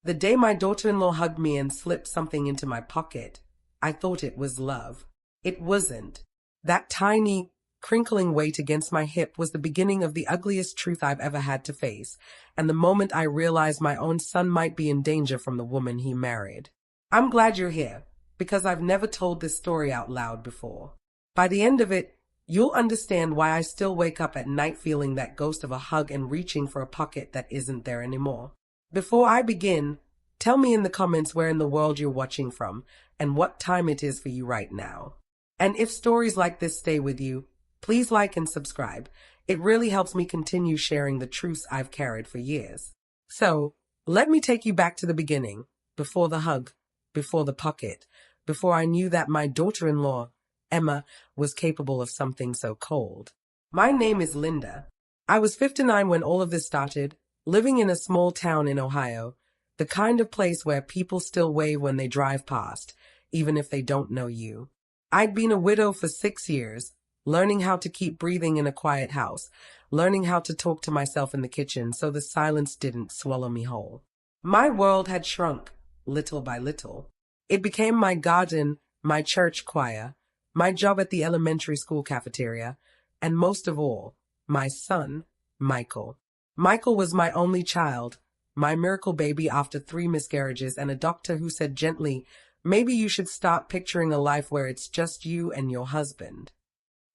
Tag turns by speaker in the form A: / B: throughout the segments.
A: The day my daughter-in-law hugged me and slipped something into my pocket, I thought it was love. It wasn't. That tiny, crinkling weight against my hip was the beginning of the ugliest truth I've ever had to face, and the moment I realized my own son might be in danger from the woman he married. I'm glad you're here, because I've never told this story out loud before. By the end of it, you'll understand why I still wake up at night feeling that ghost of a hug and reaching for a pocket that isn't there anymore. Before I begin, tell me in the comments where in the world you're watching from and what time it is for you right now. And if stories like this stay with you, please like and subscribe. It really helps me continue sharing the truths I've carried for years. So, let me take you back to the beginning, before the hug, before the pocket, before I knew that my daughter-in-law, Emma, was capable of something so cold. My name is Linda. I was 59 when all of this started, living in a small town in Ohio, the kind of place where people still wave when they drive past, even if they don't know you. I'd been a widow for 6 years, learning how to keep breathing in a quiet house, learning how to talk to myself in the kitchen so the silence didn't swallow me whole. My world had shrunk, little by little. It became my garden, my church choir, my job at the elementary school cafeteria, and most of all, my son, Michael. Michael was my only child, my miracle baby after 3 miscarriages and a doctor who said gently, maybe you should start picturing a life where it's just you and your husband.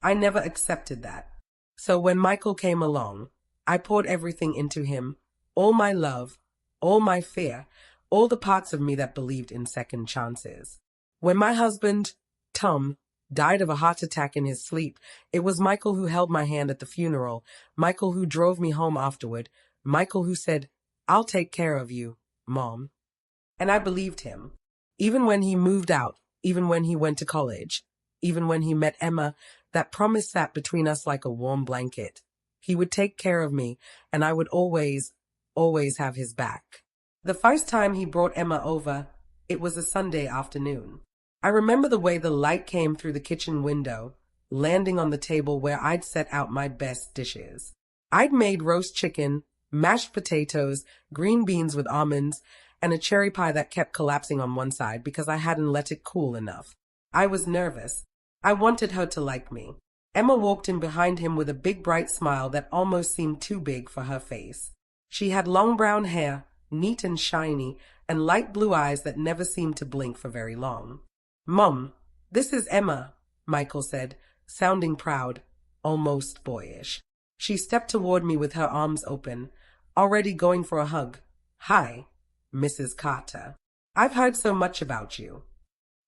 A: I never accepted that. So when Michael came along, I poured everything into him, all my love, all my fear, all the parts of me that believed in second chances. When my husband, Tom, died of a heart attack in his sleep, it was Michael who held my hand at the funeral, Michael who drove me home afterward, Michael who said, I'll take care of you, Mom. And I believed him. Even when he moved out, even when he went to college, even when he met Emma, that promise sat between us like a warm blanket. He would take care of me, and I would always have his back. The first time he brought Emma over, it was a Sunday afternoon. I remember the way the light came through the kitchen window, landing on the table where I'd set out my best dishes. I'd made roast chicken, mashed potatoes, green beans with almonds, and a cherry pie that kept collapsing on one side because I hadn't let it cool enough. I was nervous. I wanted her to like me. Emma walked in behind him with a big bright smile that almost seemed too big for her face. She had long brown hair, neat and shiny, and light blue eyes that never seemed to blink for very long. Mom, this is Emma, Michael said, sounding proud, almost boyish. She stepped toward me with her arms open, already going for a hug. Hi, Mrs. Carter. I've heard so much about you.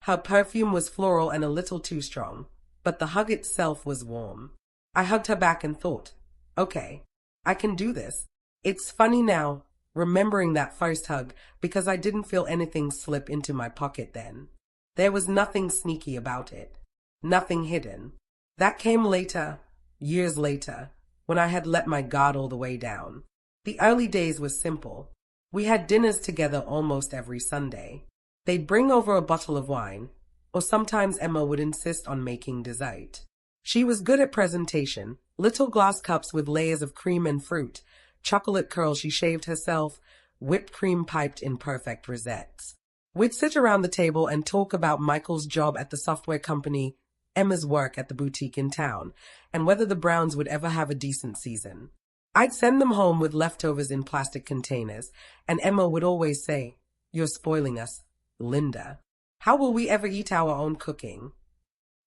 A: Her perfume was floral and a little too strong, but the hug itself was warm. I hugged her back and thought, okay, I can do this. It's funny now, remembering that first hug, because I didn't feel anything slip into my pocket then. There was nothing sneaky about it, nothing hidden. That came later, years later, when I had let my guard all the way down. The early days were simple. We had dinners together almost every Sunday. They'd bring over a bottle of wine, or sometimes Emma would insist on making dessert. She was good at presentation, little glass cups with layers of cream and fruit, chocolate curls she shaved herself, whipped cream piped in perfect rosettes. We'd sit around the table and talk about Michael's job at the software company, Emma's work at the boutique in town, and whether the Browns would ever have a decent season. I'd send them home with leftovers in plastic containers, and Emma would always say, "You're spoiling us, Linda. How will we ever eat our own cooking?"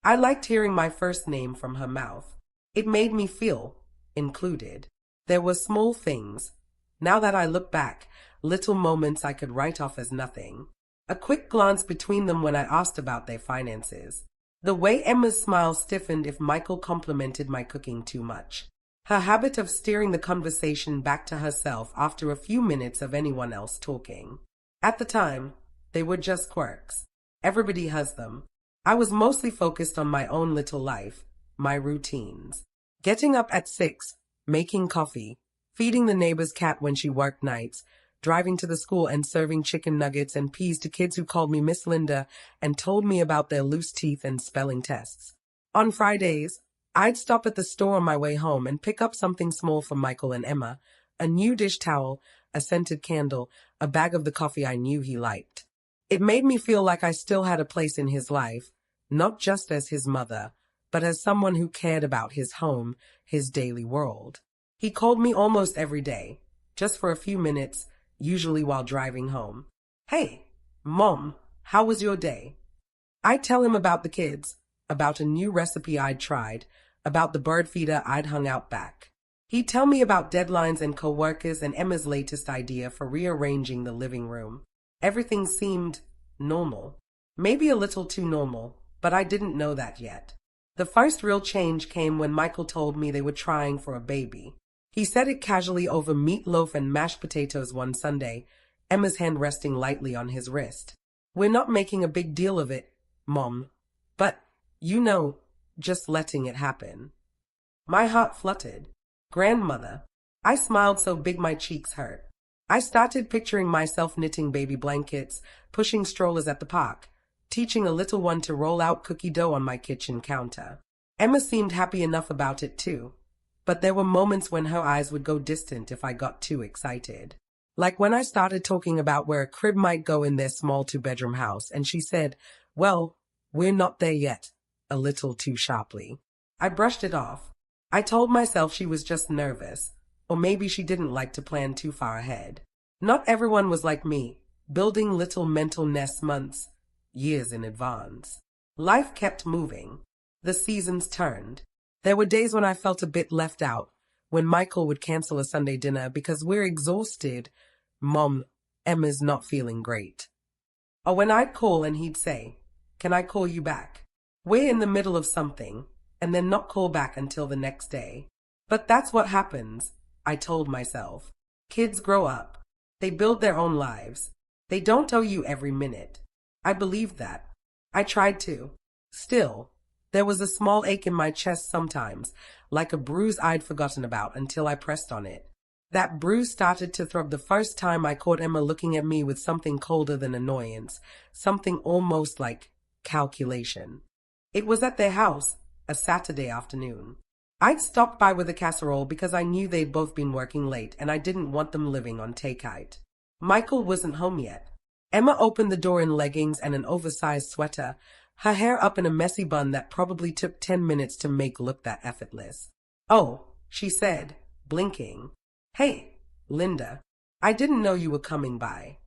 A: I liked hearing my first name from her mouth. It made me feel included. There were small things. Now that I look back, little moments I could write off as nothing. A quick glance between them when I asked about their finances. The way Emma's smile stiffened if Michael complimented my cooking too much. Her habit of steering the conversation back to herself after a few minutes of anyone else talking. At the time, they were just quirks. Everybody has them. I was mostly focused on my own little life, my routines. Getting up at 6, making coffee, feeding the neighbor's cat when she worked nights, driving to the school and serving chicken nuggets and peas to kids who called me Miss Linda and told me about their loose teeth and spelling tests. On Fridays, I'd stop at the store on my way home and pick up something small for Michael and Emma, a new dish towel, a scented candle, a bag of the coffee I knew he liked. It made me feel like I still had a place in his life, not just as his mother, but as someone who cared about his home, his daily world. He called me almost every day, just for a few minutes, usually while driving home. "Hey, Mom, how was your day?" I'd tell him about the kids, about a new recipe I'd tried, about the bird feeder I'd hung out back. He'd tell me about deadlines and coworkers and Emma's latest idea for rearranging the living room. Everything seemed normal. Maybe a little too normal, but I didn't know that yet. The first real change came when Michael told me they were trying for a baby. He said it casually over meatloaf and mashed potatoes one Sunday, Emma's hand resting lightly on his wrist. "We're not making a big deal of it, Mom, but, just letting it happen." My heart fluttered. Grandmother. I smiled so big my cheeks hurt. I started picturing myself knitting baby blankets, pushing strollers at the park, teaching a little one to roll out cookie dough on my kitchen counter. Emma seemed happy enough about it too, but there were moments when her eyes would go distant if I got too excited. Like when I started talking about where a crib might go in their small two-bedroom house, and she said, "Well, we're not there yet," a little too sharply. I brushed it off. I told myself she was just nervous, or maybe she didn't like to plan too far ahead. Not everyone was like me, building little mental nests months, years in advance. Life kept moving. The seasons turned. There were days when I felt a bit left out, when Michael would cancel a Sunday dinner because we're exhausted. "Mom, Emma's not feeling great." Or when I'd call and he'd say, "Can I call you back?" We're in the middle of something, and then not call back until the next day. But that's what happens, I told myself. Kids grow up. They build their own lives. They don't owe you every minute. I believed that. I tried to. Still, there was a small ache in my chest sometimes, like a bruise I'd forgotten about until I pressed on it. That bruise started to throb the first time I caught Emma looking at me with something colder than annoyance, something almost like calculation. It was at their house, a Saturday afternoon. I'd stopped by with a casserole because I knew they'd both been working late and I didn't want them living on takeout. Michael wasn't home yet. Emma opened the door in leggings and an oversized sweater, her hair up in a messy bun that probably took 10 minutes to make look that effortless. "Oh," she said, blinking. "Hey, Linda, I didn't know you were coming by."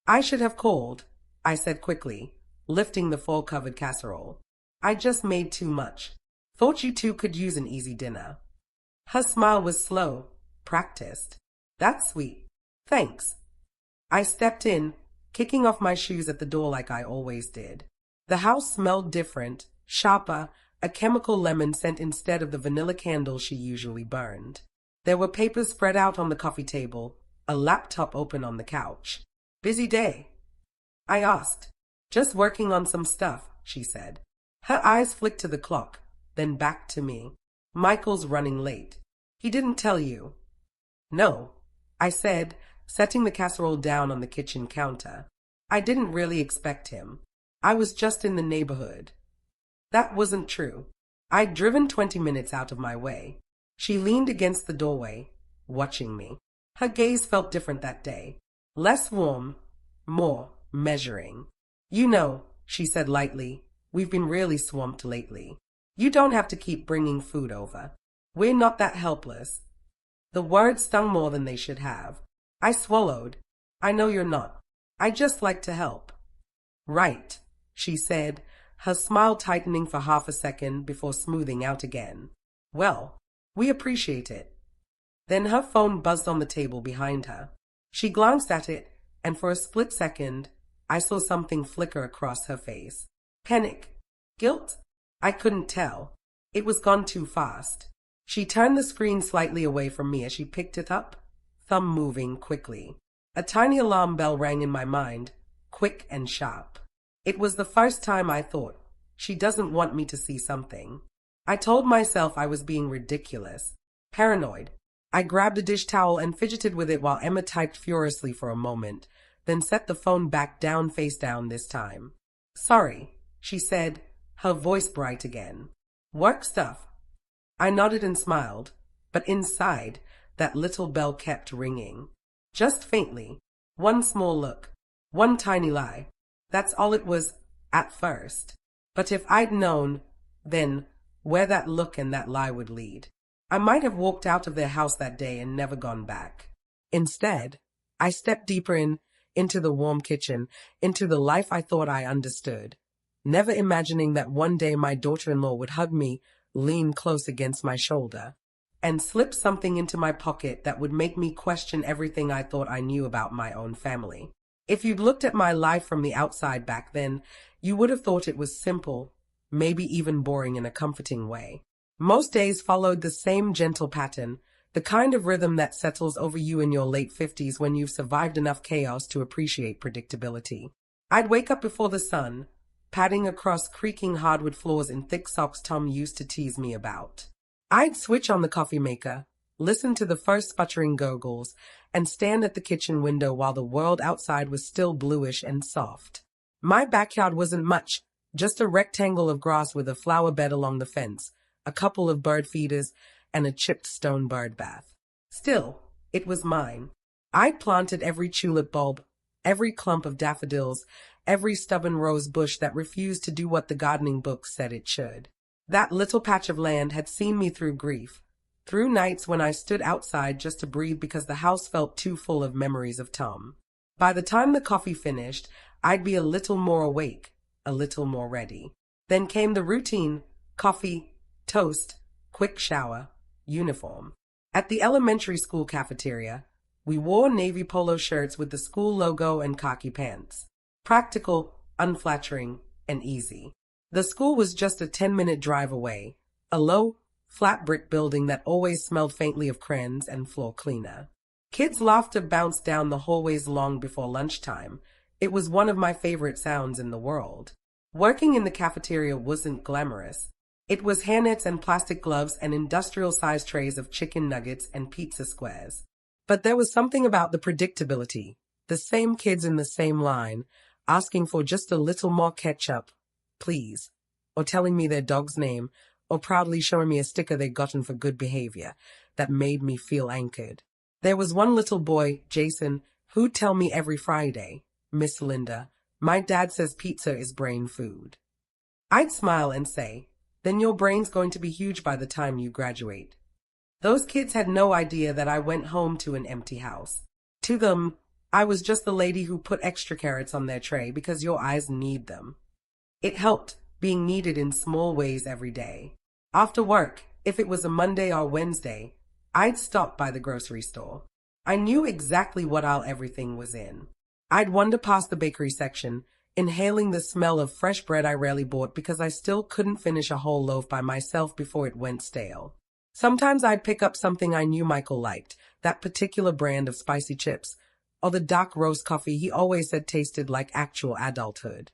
A: "I should have called," I said quickly, lifting the foil-covered casserole. "I just made too much. Thought you two could use an easy dinner." Her smile was slow, practiced. "That's sweet. Thanks." I stepped in, kicking off my shoes at the door like I always did. The house smelled different, sharper, a chemical lemon scent instead of the vanilla candle she usually burned. There were papers spread out on the coffee table, a laptop open on the couch. "Busy day?" I asked. "Just working on some stuff," she said. Her eyes flicked to the clock, then back to me. "Michael's running late. He didn't tell you?" "No," I said, setting the casserole down on the kitchen counter. "I didn't really expect him. I was just in the neighborhood." That wasn't true. I'd driven 20 minutes out of my way. She leaned against the doorway, watching me. Her gaze felt different that day. Less warm, more measuring. "You know," she said lightly, "we've been really swamped lately. You don't have to keep bringing food over. We're not that helpless." The words stung more than they should have. I swallowed. "I know you're not. I just like to help." "Right," she said, her smile tightening for half a second before smoothing out again. "Well, we appreciate it." Then her phone buzzed on the table behind her. She glanced at it, and for a split second, I saw something flicker across her face. Panic? Guilt? I couldn't tell. It was gone too fast. She turned the screen slightly away from me as she picked it up, thumb moving quickly. A tiny alarm bell rang in my mind, quick and sharp. It was the first time I thought, she doesn't want me to see something. I told myself I was being ridiculous, paranoid. I grabbed a dish towel and fidgeted with it while Emma typed furiously for a moment, then set the phone back down face down this time. "Sorry," she said, her voice bright again. "Work stuff." I nodded and smiled, but inside, that little bell kept ringing. Just faintly. One small look. One tiny lie. That's all it was at first. But if I'd known, then, where that look and that lie would lead, I might have walked out of their house that day and never gone back. Instead, I stepped deeper into the warm kitchen, into the life I thought I understood, never imagining that one day my daughter-in-law would hug me, lean close against my shoulder, and slip something into my pocket that would make me question everything I thought I knew about my own family. If you'd looked at my life from the outside back then, you would have thought it was simple, maybe even boring in a comforting way. Most days followed the same gentle pattern, the kind of rhythm that settles over you in your late 50s when you've survived enough chaos to appreciate predictability. I'd wake up before the sun, padding across creaking hardwood floors in thick socks Tom used to tease me about. I'd switch on the coffee maker, listen to the first sputtering gurgles, and stand at the kitchen window while the world outside was still bluish and soft. My backyard wasn't much, just a rectangle of grass with a flower bed along the fence, a couple of bird feeders, and a chipped stone bird bath. Still, it was mine. I'd planted every tulip bulb, every clump of daffodils, every stubborn rose bush that refused to do what the gardening book said it should. That little patch of land had seen me through grief, through nights when I stood outside just to breathe because the house felt too full of memories of Tom. By the time the coffee finished, I'd be a little more awake, a little more ready. Then came the routine: coffee, toast, quick shower, uniform. At the elementary school cafeteria, we wore navy polo shirts with the school logo and khaki pants. Practical, unflattering, and easy. The school was just a 10-minute drive away, a low, flat brick building that always smelled faintly of crayons and floor cleaner. Kids' laughter bounced down the hallways long before lunchtime. It was one of my favorite sounds in the world. Working in the cafeteria wasn't glamorous. It was hairnets and plastic gloves and industrial-sized trays of chicken nuggets and pizza squares. But there was something about the predictability. The same kids in the same line, asking for just a little more ketchup, please, or telling me their dog's name, or proudly showing me a sticker they'd gotten for good behavior, that made me feel anchored. There was one little boy, Jason, who'd tell me every Friday, "Miss Linda, my dad says pizza is brain food." I'd smile and say, "Then your brain's going to be huge by the time you graduate." Those kids had no idea that I went home to an empty house. To them, I was just the lady who put extra carrots on their tray because your eyes need them. It helped, being needed in small ways every day. After work, if it was a Monday or Wednesday, I'd stop by the grocery store. I knew exactly what aisle everything was in. I'd wander past the bakery section, inhaling the smell of fresh bread I rarely bought because I still couldn't finish a whole loaf by myself before it went stale. Sometimes I'd pick up something I knew Michael liked, that particular brand of spicy chips, or the dark roast coffee he always said tasted like actual adulthood.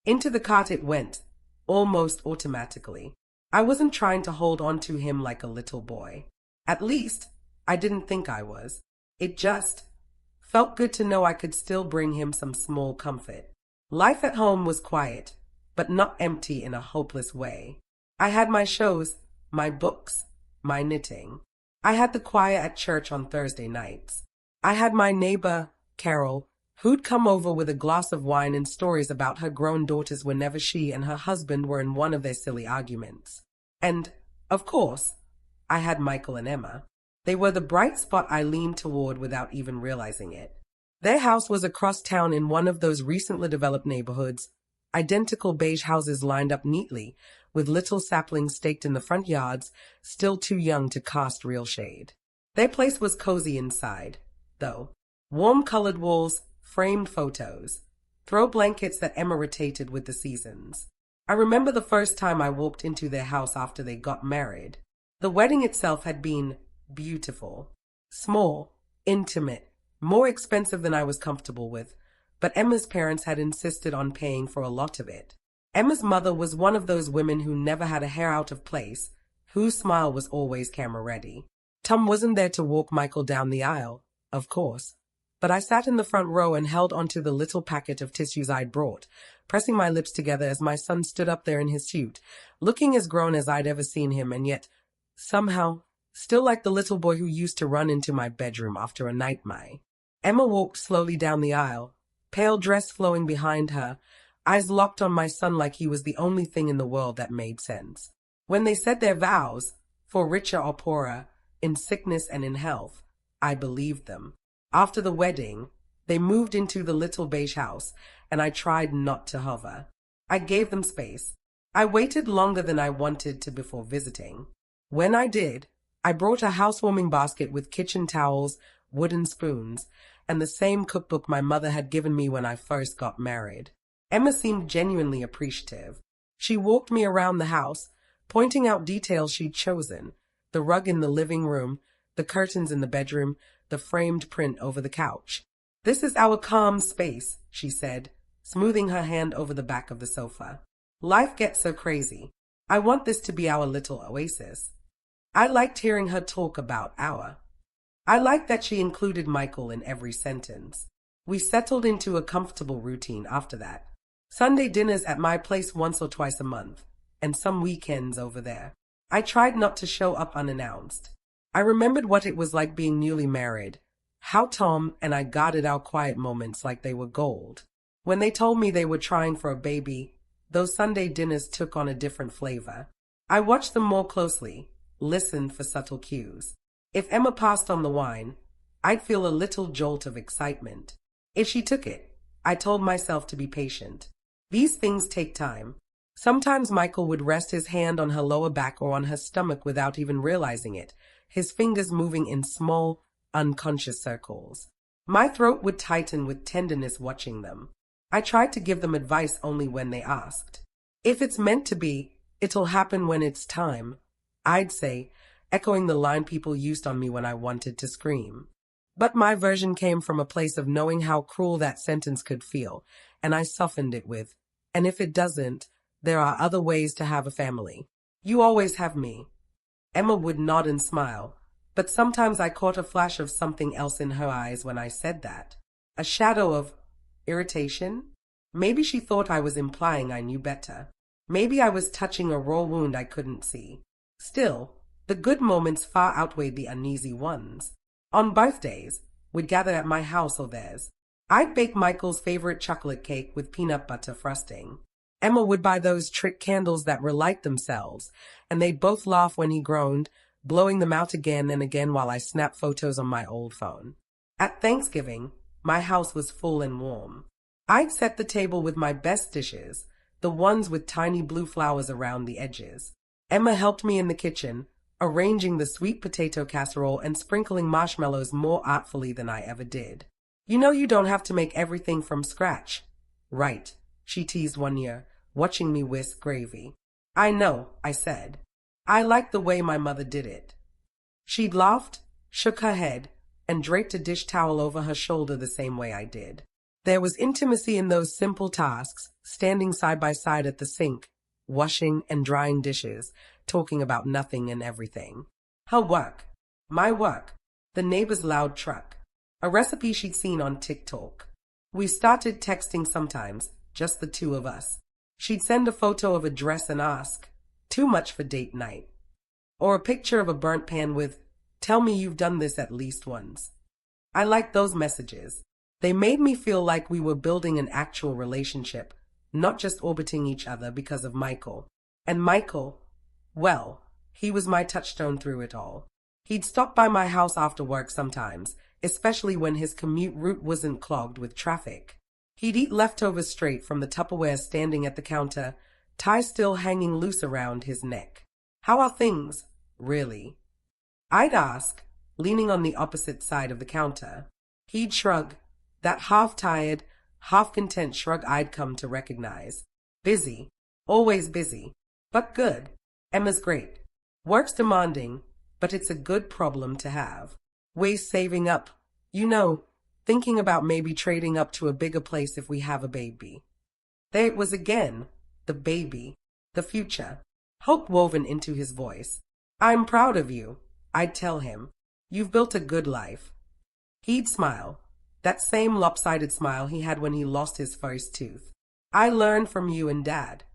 A: Into the cart it went, almost automatically. I wasn't trying to hold on to him like a little boy. At least, I didn't think I was. It just felt good to know I could still bring him some small comfort. Life at home was quiet, but not empty in a hopeless way. I had my shows, my books, my knitting. I had the choir at church on Thursday nights. I had my neighbor, Carol, who'd come over with a glass of wine and stories about her grown daughters whenever she and her husband were in one of their silly arguments. And, of course, I had Michael and Emma. They were the bright spot I leaned toward without even realizing it. Their house was across town in one of those recently developed neighborhoods, identical beige houses lined up neatly, with little saplings staked in the front yards, still too young to cast real shade. Their place was cozy inside, though. Warm-colored walls, framed photos, throw blankets that Emma rotated with the seasons. I remember the first time I walked into their house after they got married. The wedding itself had been beautiful. Small, intimate, more expensive than I was comfortable with, but Emma's parents had insisted on paying for a lot of it. Emma's mother was one of those women who never had a hair out of place, whose smile was always camera-ready. Tom wasn't there to walk Michael down the aisle, of course, but I sat in the front row and held onto the little packet of tissues I'd brought, pressing my lips together as my son stood up there in his suit, looking as grown as I'd ever seen him, and yet, somehow, still like the little boy who used to run into my bedroom after a nightmare. Emma walked slowly down the aisle, pale dress flowing behind her, eyes locked on my son like he was the only thing in the world that made sense. When they said their vows, for richer or poorer, in sickness and in health, I believed them. After the wedding, they moved into the little beige house, and I tried not to hover. I gave them space. I waited longer than I wanted to before visiting. When I did, I brought a housewarming basket with kitchen towels, wooden spoons, and the same cookbook my mother had given me when I first got married. Emma seemed genuinely appreciative. She walked me around the house, pointing out details she'd chosen: the rug in the living room, the curtains in the bedroom, the framed print over the couch. "This is our calm space," she said, smoothing her hand over the back of the sofa. "Life gets so crazy. I want this to be our little oasis." I liked hearing her talk about our. I liked that she included Michael in every sentence. We settled into a comfortable routine after that. Sunday dinners at my place once or twice a month, and some weekends over there. I tried not to show up unannounced. I remembered what it was like being newly married, how Tom and I guarded our quiet moments like they were gold. When they told me they were trying for a baby, those Sunday dinners took on a different flavor. I watched them more closely, listened for subtle cues. If Emma passed on the wine, I'd feel a little jolt of excitement. If she took it, I told myself to be patient. These things take time. Sometimes Michael would rest his hand on her lower back or on her stomach without even realizing it, his fingers moving in small, unconscious circles. My throat would tighten with tenderness watching them. I tried to give them advice only when they asked. "If it's meant to be, it'll happen when it's time," I'd say, echoing the line people used on me when I wanted to scream. But my version came from a place of knowing how cruel that sentence could feel, and I softened it with, "And if it doesn't, there are other ways to have a family. You always have me." Emma would nod and smile, but sometimes I caught a flash of something else in her eyes when I said that. A shadow of irritation? Maybe she thought I was implying I knew better. Maybe I was touching a raw wound I couldn't see. Still, the good moments far outweighed the uneasy ones. On birthdays, we'd gather at my house or theirs. I'd bake Michael's favorite chocolate cake with peanut butter frosting. Emma would buy those trick candles that relight themselves, and they'd both laugh when he groaned, blowing them out again and again while I snapped photos on my old phone. At Thanksgiving, my house was full and warm. I'd set the table with my best dishes, the ones with tiny blue flowers around the edges. Emma helped me in the kitchen, arranging the sweet potato casserole and sprinkling marshmallows more artfully than I ever did. "You know you don't have to make everything from scratch." "Right," she teased one year, watching me whisk gravy. "I know," I said. "I liked the way my mother did it." She'd laughed, shook her head, and draped a dish towel over her shoulder the same way I did. There was intimacy in those simple tasks, standing side by side at the sink, washing and drying dishes, talking about nothing and everything. Her work, my work, the neighbor's loud truck, a recipe she'd seen on TikTok. We started texting sometimes, just the two of us. She'd send a photo of a dress and ask, "Too much for date night?" Or a picture of a burnt pan with, "Tell me you've done this at least once." I liked those messages. They made me feel like we were building an actual relationship, not just orbiting each other because of Michael. And Michael, well, he was my touchstone through it all. He'd stop by my house after work sometimes, especially when his commute route wasn't clogged with traffic. He'd eat leftovers straight from the Tupperware standing at the counter, tie still hanging loose around his neck. "How are things, really?" I'd ask, leaning on the opposite side of the counter. He'd shrug, that half-tired, half-content shrug I'd come to recognize. Busy, always busy, but good. Emma's great. Work's demanding, but it's a good problem to have. Ways saving up, thinking about maybe trading up to a bigger place if we have a baby. There it was again, the baby, the future, hope woven into his voice. "I'm proud of you," I'd tell him. "You've built a good life." He'd smile, that same lopsided smile he had when he lost his first tooth. "I learned from you and Dad."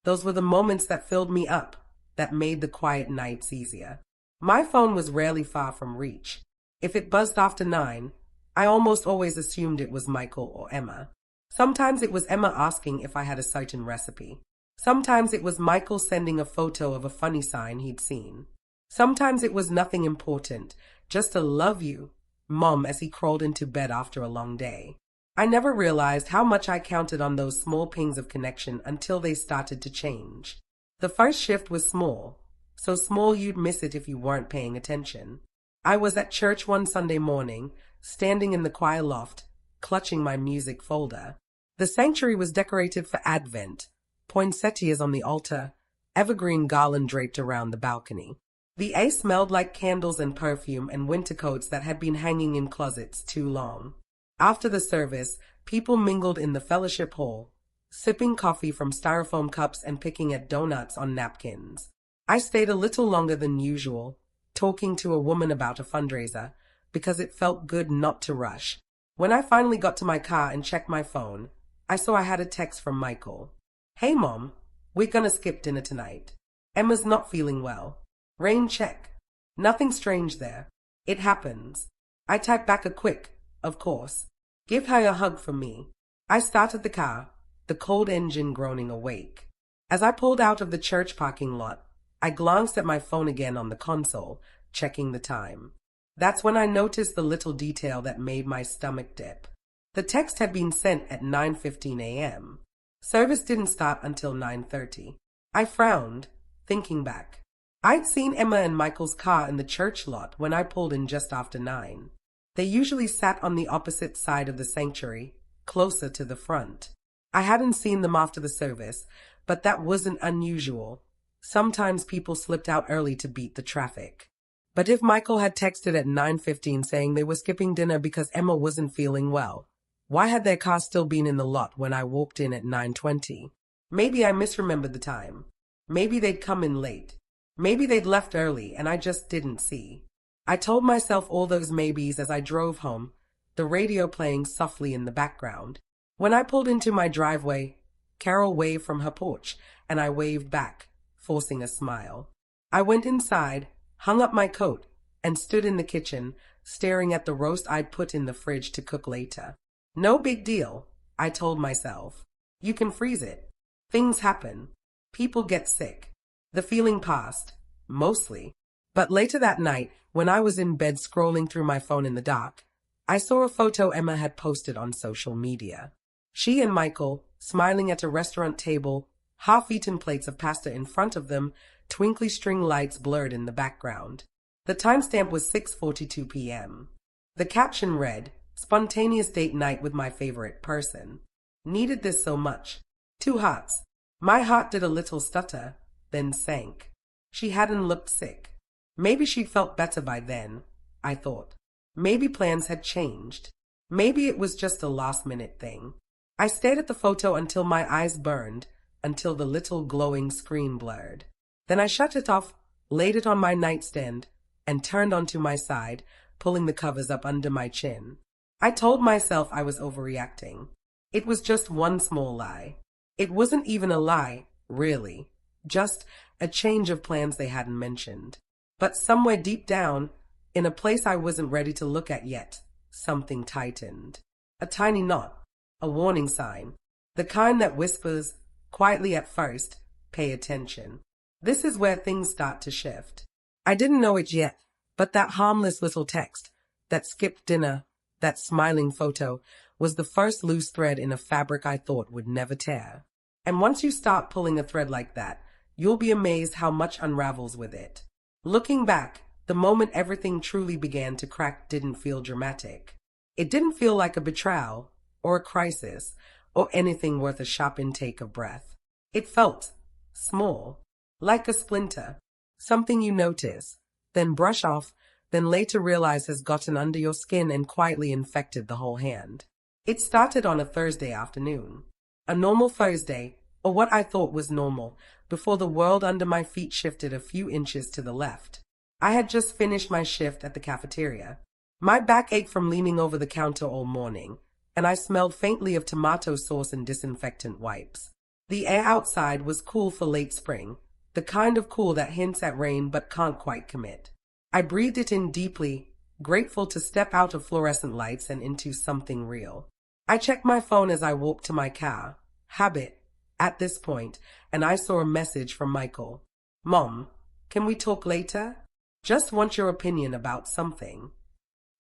A: Those were the moments that filled me up, that made the quiet nights easier. My phone was rarely far from reach. If it buzzed after 9, I almost always assumed it was Michael or Emma. Sometimes it was Emma asking if I had a certain recipe. Sometimes it was Michael sending a photo of a funny sign he'd seen. Sometimes it was nothing important, just a love you, Mom, as he crawled into bed after a long day. I never realized how much I counted on those small pings of connection until they started to change. The first shift was small, so small you'd miss it if you weren't paying attention. I was at church one Sunday morning, standing in the choir loft, clutching my music folder. The sanctuary was decorated for Advent, poinsettias on the altar, evergreen garland draped around the balcony. The air smelled like candles and perfume and winter coats that had been hanging in closets too long. After the service, people mingled in the fellowship hall, sipping coffee from styrofoam cups and picking at donuts on napkins. I stayed a little longer than usual, talking to a woman about a fundraiser, because it felt good not to rush. When I finally got to my car and checked my phone, I saw I had a text from Michael. "Hey Mom, we're gonna skip dinner tonight. Emma's not feeling well. Rain check. Nothing strange there. It happens." I typed back a quick, "Of course. Give her a hug from me." I started the car, the cold engine groaning awake. As I pulled out of the church parking lot, I glanced at my phone again on the console, checking the time. That's when I noticed the little detail that made my stomach dip. The text had been sent at 9:15 a.m. Service didn't start until 9:30. I frowned, thinking back. I'd seen Emma and Michael's car in the church lot when I pulled in just after 9. They usually sat on the opposite side of the sanctuary, closer to the front. I hadn't seen them after the service, but that wasn't unusual. Sometimes people slipped out early to beat the traffic. But if Michael had texted at 9:15 saying they were skipping dinner because Emma wasn't feeling well, why had their car still been in the lot when I walked in at 9:20? Maybe I misremembered the time. Maybe they'd come in late. Maybe they'd left early and I just didn't see. I told myself all those maybes as I drove home, the radio playing softly in the background. When I pulled into my driveway, Carol waved from her porch, and I waved back, forcing a smile. I went inside, hung up my coat, and stood in the kitchen, staring at the roast I'd put in the fridge to cook later. No big deal, I told myself. You can freeze it. Things happen. People get sick. The feeling passed, mostly. But later that night, when I was in bed scrolling through my phone in the dark, I saw a photo Emma had posted on social media. She and Michael, smiling at a restaurant table, half-eaten plates of pasta in front of them, twinkly string lights blurred in the background. The timestamp was 6:42 p.m. The caption read, "Spontaneous date night with my favorite person. Needed this so much." 2 hearts. My heart did a little stutter, then sank. She hadn't looked sick. Maybe she felt better by then, I thought. Maybe plans had changed. Maybe it was just a last-minute thing. I stared at the photo until my eyes burned, until the little glowing screen blurred. Then I shut it off, laid it on my nightstand, and turned onto my side, pulling the covers up under my chin. I told myself I was overreacting. It was just one small lie. It wasn't even a lie, really. Just a change of plans they hadn't mentioned. But somewhere deep down, in a place I wasn't ready to look at yet, something tightened. A tiny knot, a warning sign, the kind that whispers, quietly at first, pay attention. This is where things start to shift. I didn't know it yet, but that harmless little text, that skipped dinner, that smiling photo, was the first loose thread in a fabric I thought would never tear. And once you start pulling a thread like that, you'll be amazed how much unravels with it. Looking back, the moment everything truly began to crack didn't feel dramatic. It didn't feel like a betrayal, or a crisis, or anything worth a sharp intake of breath. It felt small, like a splinter, something you notice, then brush off, then later realize has gotten under your skin and quietly infected the whole hand. It started on a Thursday afternoon. A normal Thursday, or what I thought was normal, before the world under my feet shifted a few inches to the left. I had just finished my shift at the cafeteria. My back ached from leaning over the counter all morning, and I smelled faintly of tomato sauce and disinfectant wipes. The air outside was cool for late spring, the kind of cool that hints at rain but can't quite commit. I breathed it in deeply, grateful to step out of fluorescent lights and into something real. I checked my phone as I walked to my car. Habit, at this point, and I saw a message from Michael. Mom, can we talk later? Just want your opinion about something.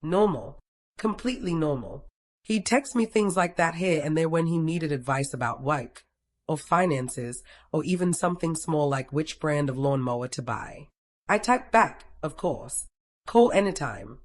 A: Normal. Completely normal. He'd text me things like that here and there when he needed advice about work, or finances, or even something small like which brand of lawnmower to buy. I typed back, of course. Call anytime.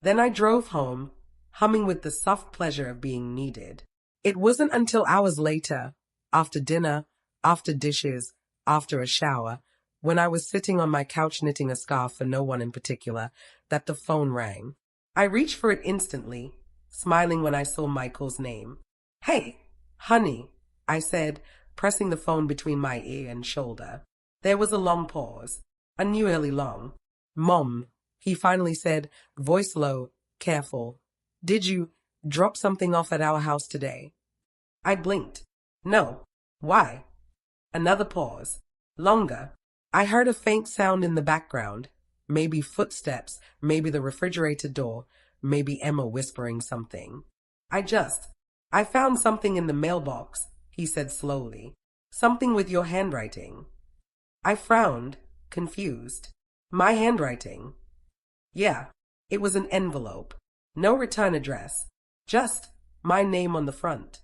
A: Then I drove home, humming with the soft pleasure of being needed. It wasn't until hours later, after dinner, after dishes, after a shower, when I was sitting on my couch knitting a scarf for no one in particular, that the phone rang. I reached for it instantly, smiling when I saw Michael's name. Hey, honey, I said, pressing the phone between my ear and shoulder. There was a long pause, unusually long. Mom, he finally said, voice low, careful. Did you drop something off at our house today? I blinked. No. Why? Another pause. Longer. I heard a faint sound in the background. Maybe footsteps, maybe the refrigerator door, maybe Emma whispering something. I found something in the mailbox, he said slowly. Something with your handwriting. I frowned, confused. My handwriting? Yeah, it was an envelope. No return address. Just my name on the front.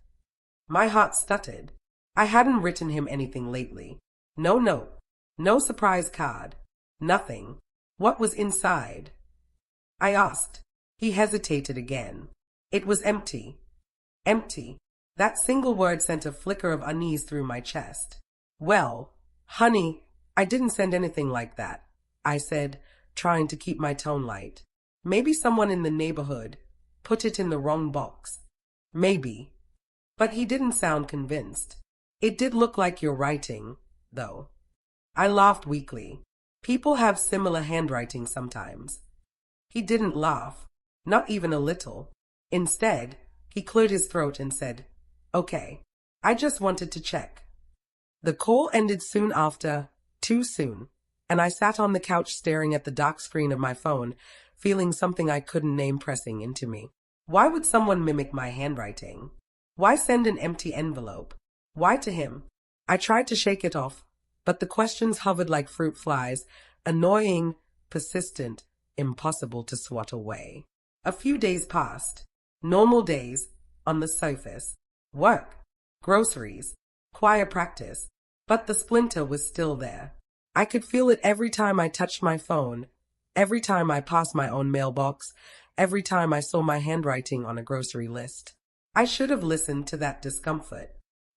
A: My heart stuttered. I hadn't written him anything lately. No note. No surprise card. Nothing. What was inside? I asked. He hesitated again. It was empty. Empty. That single word sent a flicker of unease through my chest. Well, honey, I didn't send anything like that, I said, trying to keep my tone light. Maybe someone in the neighborhood put it in the wrong box. Maybe. But he didn't sound convinced. It did look like your writing, though. I laughed weakly. People have similar handwriting sometimes. He didn't laugh, not even a little. Instead, he cleared his throat and said, Okay, I just wanted to check. The call ended soon after, too soon, and I sat on the couch staring at the dark screen of my phone, feeling something I couldn't name pressing into me. Why would someone mimic my handwriting? Why send an empty envelope? Why to him? I tried to shake it off, but the questions hovered like fruit flies, annoying, persistent, impossible to swat away. A few days passed. Normal days, on the surface. Work, groceries, choir practice. But the splinter was still there. I could feel it every time I touched my phone, every time I passed my own mailbox, every time I saw my handwriting on a grocery list. I should have listened to that discomfort.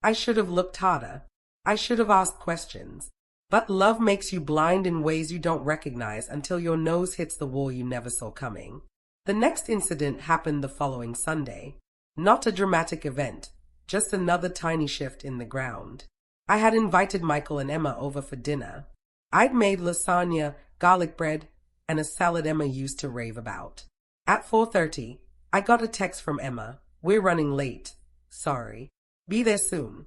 A: I should have looked harder. I should have asked questions. But love makes you blind in ways you don't recognize until your nose hits the wall you never saw coming. The next incident happened the following Sunday. Not a dramatic event, just another tiny shift in the ground. I had invited Michael and Emma over for dinner. I'd made lasagna, garlic bread, and a salad Emma used to rave about. At 4:30, I got a text from Emma. We're running late. Sorry. Be there soon.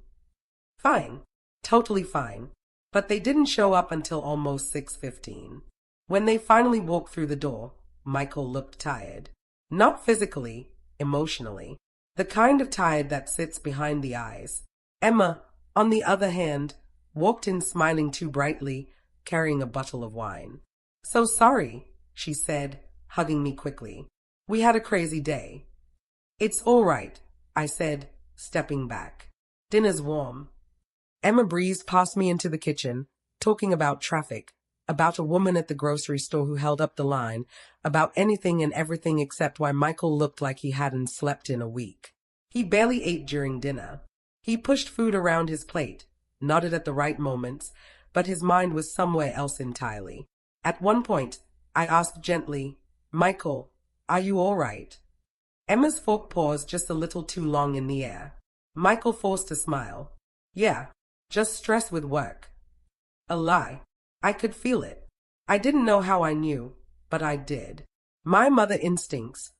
A: Fine. Totally fine. But they didn't show up until almost 6:15. When they finally walked through the door, Michael looked tired. Not physically, emotionally. The kind of tired that sits behind the eyes. Emma, on the other hand, walked in smiling too brightly, carrying a bottle of wine. So sorry, she said, hugging me quickly. We had a crazy day. It's all right, I said, stepping back. Dinner's warm. Emma breezed past me into the kitchen, talking about traffic, about a woman at the grocery store who held up the line, about anything and everything except why Michael looked like he hadn't slept in a week. He barely ate during dinner. He pushed food around his plate, nodded at the right moments, but his mind was somewhere else entirely. At one point, I asked gently, Michael, are you all right? Emma's fork paused just a little too long in the air. Michael forced a smile. Yeah, just stressed with work. A lie. I could feel it. I didn't know how I knew, but I did. My mother instincts,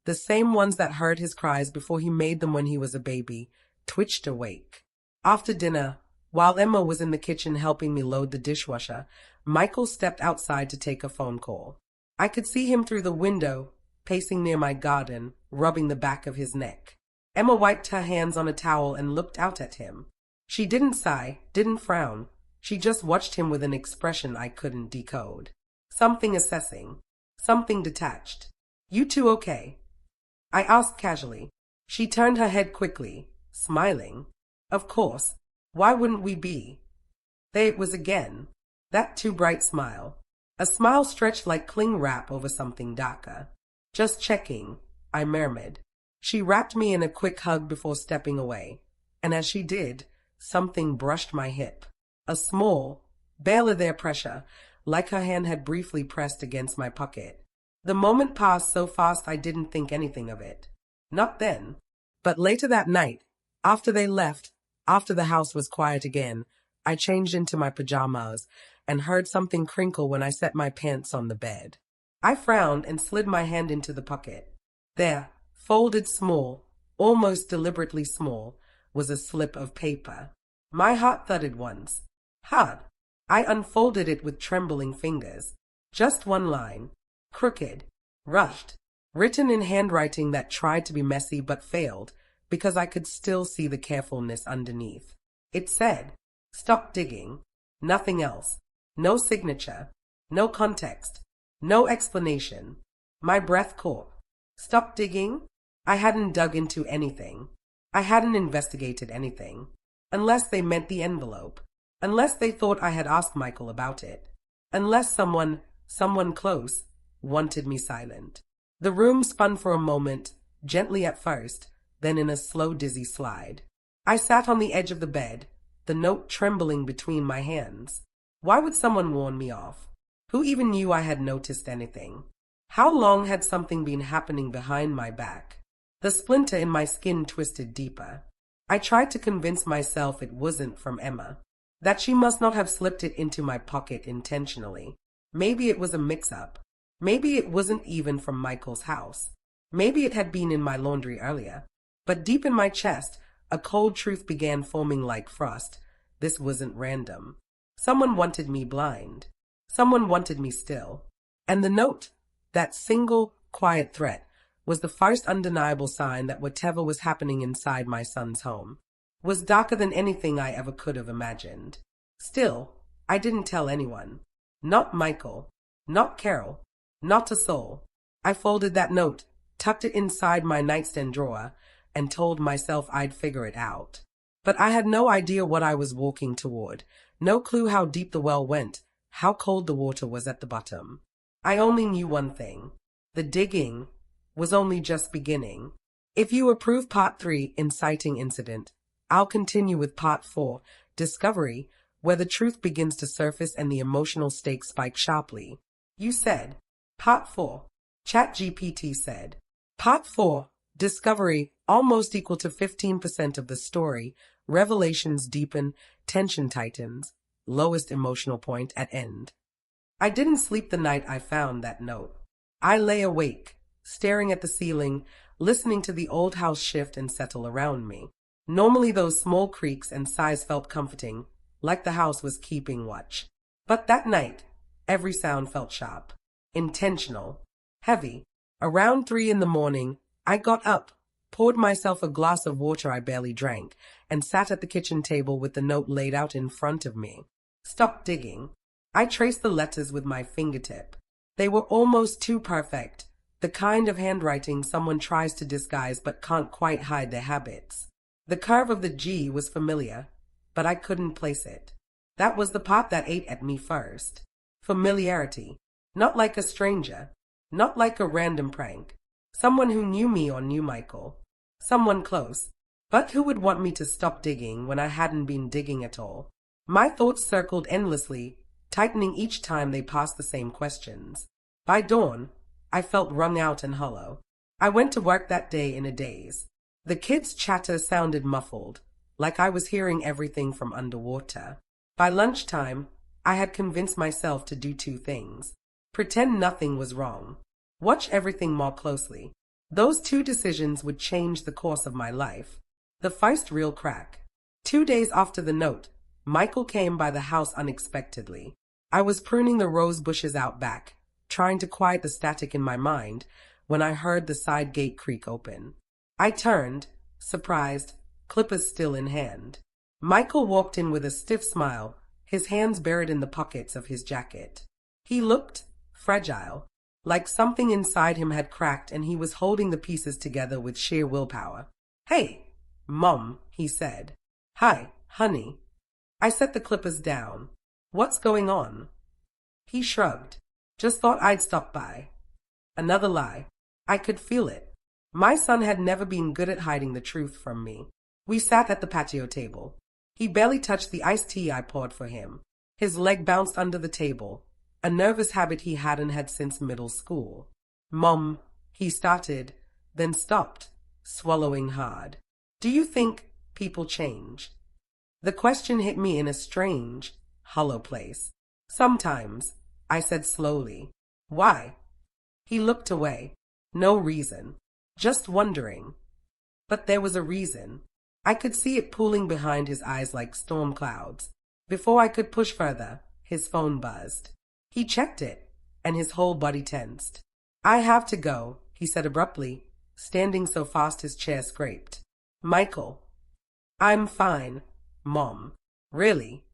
A: the same ones that heard his cries before he made them when he was a baby, twitched awake. After dinner, while Emma was in the kitchen helping me load the dishwasher, Michael stepped outside to take a phone call. I could see him through the window, pacing near my garden, rubbing the back of his neck. Emma wiped her hands on a towel and looked out at him. She didn't sigh, didn't frown. She just watched him with an expression I couldn't decode. Something assessing. Something detached. "You two okay?" I asked casually. She turned her head quickly, smiling. "Of course. Why wouldn't we be?" There it was again. That too bright smile. A smile stretched like cling wrap over something darker. "Just checking," I murmured. She wrapped me in a quick hug before stepping away, and as she did, something brushed my hip. A small, barely there pressure, like her hand had briefly pressed against my pocket. The moment passed so fast I didn't think anything of it. Not then. But later that night, after they left, after the house was quiet again, I changed into my pajamas and heard something crinkle when I set my pants on the bed. I frowned and slid my hand into the pocket. There, folded small, almost deliberately small, was a slip of paper. My heart thudded once. Hard. I unfolded it with trembling fingers. Just one line. Crooked. Rushed. Written in handwriting that tried to be messy but failed, because I could still see the carefulness underneath. It said, "Stop digging." Nothing else. No signature. No context. No explanation. My breath caught. Stop digging? I hadn't dug into anything. I hadn't investigated anything. Unless they meant the envelope. Unless they thought I had asked Michael about it. Unless someone close, wanted me silent. The room spun for a moment, gently at first, then in a slow, dizzy slide. I sat on the edge of the bed, the note trembling between my hands. Why would someone warn me off? Who even knew I had noticed anything? How long had something been happening behind my back? The splinter in my skin twisted deeper. I tried to convince myself it wasn't from Emma, that she must not have slipped it into my pocket intentionally. Maybe it was a mix-up. Maybe it wasn't even from Michael's house. Maybe it had been in my laundry earlier. But deep in my chest, a cold truth began forming like frost. This wasn't random. Someone wanted me blind. Someone wanted me still. And the note, that single, quiet threat, was the first undeniable sign that whatever was happening inside my son's home was darker than anything I ever could have imagined. Still, I didn't tell anyone. Not Michael. Not Carol. Not a soul. I folded that note, tucked it inside my nightstand drawer, and told myself I'd figure it out. But I had no idea what I was walking toward, no clue how deep the well went, how cold the water was at the bottom. I only knew one thing. The digging was only just beginning. If you approve Part 3, Inciting Incident, I'll continue with Part 4, Discovery, where the truth begins to surface and the emotional stakes spike sharply. You said. Part 4. ChatGPT said. Part 4. Discovery, almost equal to 15% of the story. Revelations deepen, tension tightens. Lowest emotional point at end. I didn't sleep the night I found that note. I lay awake, staring at the ceiling, listening to the old house shift and settle around me. Normally those small creaks and sighs felt comforting, like the house was keeping watch. But that night, every sound felt sharp, intentional, heavy. Around 3 in the morning, I got up, poured myself a glass of water I barely drank, and sat at the kitchen table with the note laid out in front of me. Stop digging. I traced the letters with my fingertip. They were almost too perfect, the kind of handwriting someone tries to disguise but can't quite hide their habits. The curve of the G was familiar, but I couldn't place it. That was the part that ate at me first. Familiarity. Not like a stranger. Not like a random prank. Someone who knew me or knew Michael. Someone close. But who would want me to stop digging when I hadn't been digging at all? My thoughts circled endlessly, tightening each time they passed the same questions. By dawn, I felt wrung out and hollow. I went to work that day in a daze. The kids' chatter sounded muffled, like I was hearing everything from underwater. By lunchtime, I had convinced myself to do 2 things. Pretend nothing was wrong. Watch everything more closely. Those 2 decisions would change the course of my life. The first real crack. 2 days after the note, Michael came by the house unexpectedly. I was pruning the rose bushes out back, trying to quiet the static in my mind, when I heard the side gate creak open. I turned, surprised, clippers still in hand. Michael walked in with a stiff smile, his hands buried in the pockets of his jacket. He looked fragile, like something inside him had cracked and he was holding the pieces together with sheer willpower. "Hey, Mom," he said. "Hi, honey." I set the clippers down. "What's going on?" He shrugged. "Just thought I'd stop by." Another lie. I could feel it. My son had never been good at hiding the truth from me. We sat at the patio table. He barely touched the iced tea I poured for him. His leg bounced under the table, a nervous habit he hadn't had since middle school. "Mom," he started, then stopped, swallowing hard. "Do you think people change?" The question hit me in a strange, hollow place. "Sometimes," I said slowly. "Why?" He looked away. "No reason. Just wondering." But there was a reason. I could see it pooling behind his eyes like storm clouds. Before I could push further, his phone buzzed. He checked it, and his whole body tensed. "I have to go," he said abruptly, standing so fast his chair scraped. "Michael." "I'm fine, Mom." "Really?"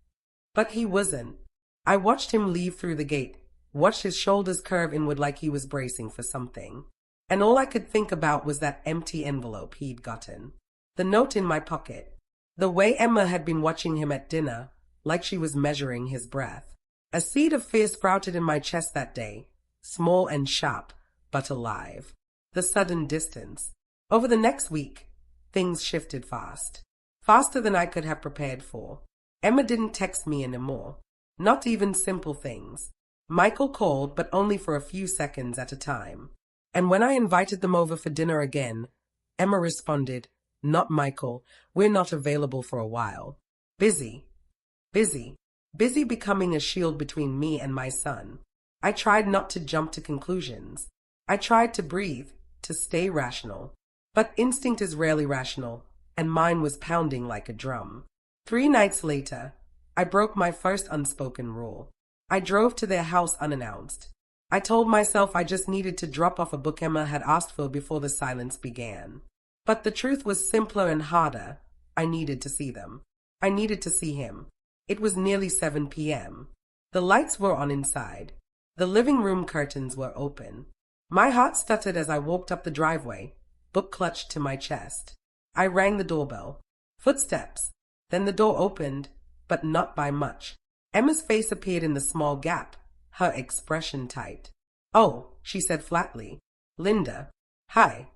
A: But he wasn't. I watched him leave through the gate, watched his shoulders curve inward like he was bracing for something. And all I could think about was that empty envelope he'd gotten. The note in my pocket. The way Emma had been watching him at dinner, like she was measuring his breath. A seed of fear sprouted in my chest that day, small and sharp, but alive. The sudden distance. Over the next week, things shifted fast. Faster than I could have prepared for. Emma didn't text me anymore. Not even simple things. Michael called, but only for a few seconds at a time. And when I invited them over for dinner again, Emma responded, "Not Michael, we're not available for a while. Busy. Busy. Busy becoming a shield between me and my son." I tried not to jump to conclusions. I tried to breathe, to stay rational. But instinct is rarely rational, and mine was pounding like a drum. 3 nights later, I broke my first unspoken rule. I drove to their house unannounced. I told myself I just needed to drop off a book Emma had asked for before the silence began. But the truth was simpler and harder. I needed to see them. I needed to see him. It was nearly 7 p.m. The lights were on inside. The living room curtains were open. My heart stuttered as I walked up the driveway, book clutched to my chest. I rang the doorbell. Footsteps. Then the door opened, but not by much. Emma's face appeared in the small gap, her expression tight. "Oh," she said flatly. "Linda. Hi."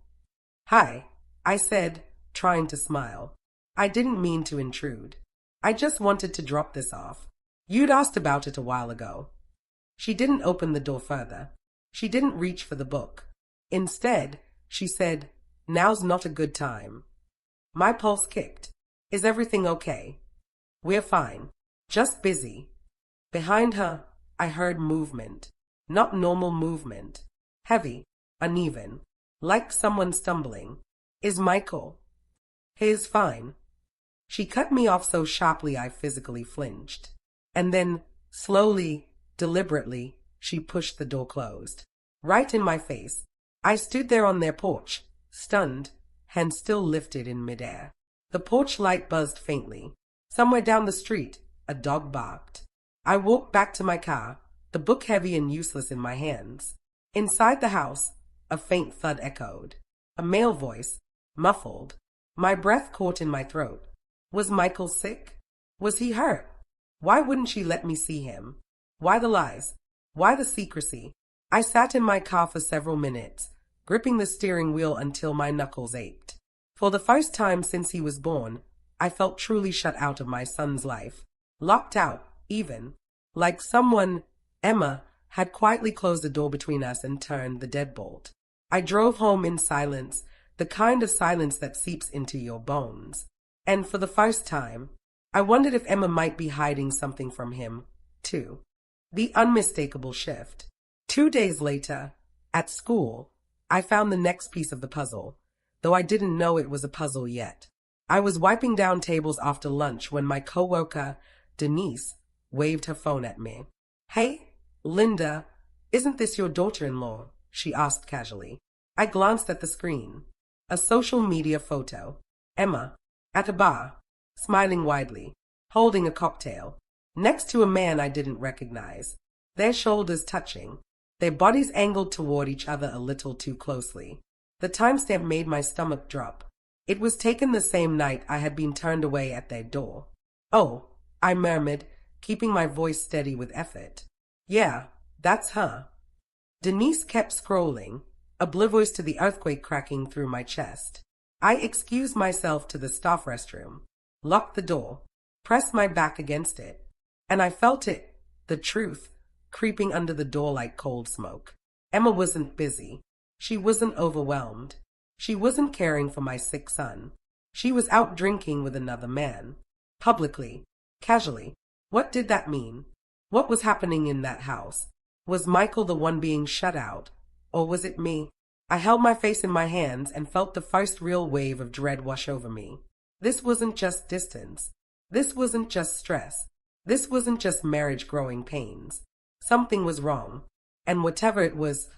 A: "Hi," I said, trying to smile. I didn't mean to intrude. I just wanted to drop this off. You'd asked about it a while ago. She didn't open the door further. She didn't reach for the book. Instead, she said, "Now's not a good time." My pulse kicked. "Is everything okay?" "We're fine. Just busy." Behind her, I heard movement. Not normal movement. Heavy, uneven, like someone stumbling. "Is Michael?" "He's fine." She cut me off so sharply I physically flinched. And then, slowly, deliberately, she pushed the door closed. Right in my face. I stood there on their porch, stunned, hands still lifted in midair. The porch light buzzed faintly. Somewhere down the street, a dog barked. I walked back to my car, the book heavy and useless in my hands. Inside the house, a faint thud echoed. A male voice, muffled. My breath caught in my throat. Was Michael sick? Was he hurt? Why wouldn't she let me see him? Why the lies? Why the secrecy? I sat in my car for several minutes, gripping the steering wheel until my knuckles ached. For the first time since he was born, I felt truly shut out of my son's life. Locked out, even. Like someone, Emma, had quietly closed the door between us and turned the deadbolt. I drove home in silence, the kind of silence that seeps into your bones. And for the first time, I wondered if Emma might be hiding something from him, too. The unmistakable shift. 2 days later, at school, I found the next piece of the puzzle, though I didn't know it was a puzzle yet. I was wiping down tables after lunch when my coworker, Denise, waved her phone at me. "Hey, Linda, "Isn't this your daughter-in-law?" she asked casually. I glanced at the screen. A social media photo. Emma, at a bar, smiling widely, holding a cocktail, next to a man I didn't recognize, their shoulders touching, their bodies angled toward each other a little too closely. The timestamp made my stomach drop. It was taken the same night I had been turned away at their door. "Oh," I murmured, keeping my voice steady with effort. "Yeah, that's her." Denise kept scrolling, oblivious to the earthquake cracking through my chest. I excused myself to the staff restroom, locked the door, pressed my back against it, and I felt it, the truth, creeping under the door like cold smoke. Emma wasn't busy. She wasn't overwhelmed. She wasn't caring for my sick son. She was out drinking with another man. Publicly. Casually. What did that mean? What was happening in that house? Was Michael the one being shut out? Or was it me? I held my face in my hands and felt the first real wave of dread wash over me. This wasn't just distance. This wasn't just stress. This wasn't just marriage growing pains. Something was wrong. And whatever it was,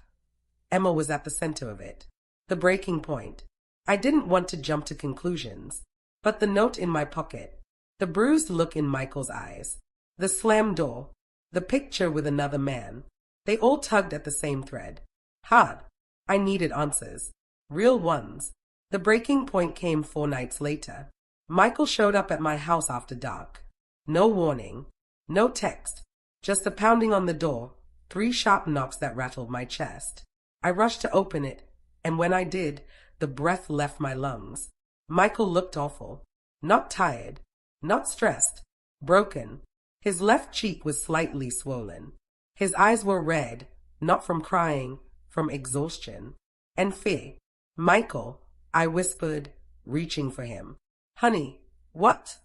A: Emma was at the center of it. The breaking point. I didn't want to jump to conclusions. But the note in my pocket, the bruised look in Michael's eyes, the slammed door, the picture with another man, they all tugged at the same thread. Hard. I needed answers. Real ones. The breaking point came 4 nights later. Michael showed up at my house after dark. No warning. No text. Just a pounding on the door. 3 sharp knocks that rattled my chest. I rushed to open it, and when I did, the breath left my lungs. Michael looked awful. Not tired. Not stressed. Broken. His left cheek was slightly swollen. His eyes were red, not from crying, from exhaustion and fear. "Michael," I whispered, reaching for him. "Honey, what?"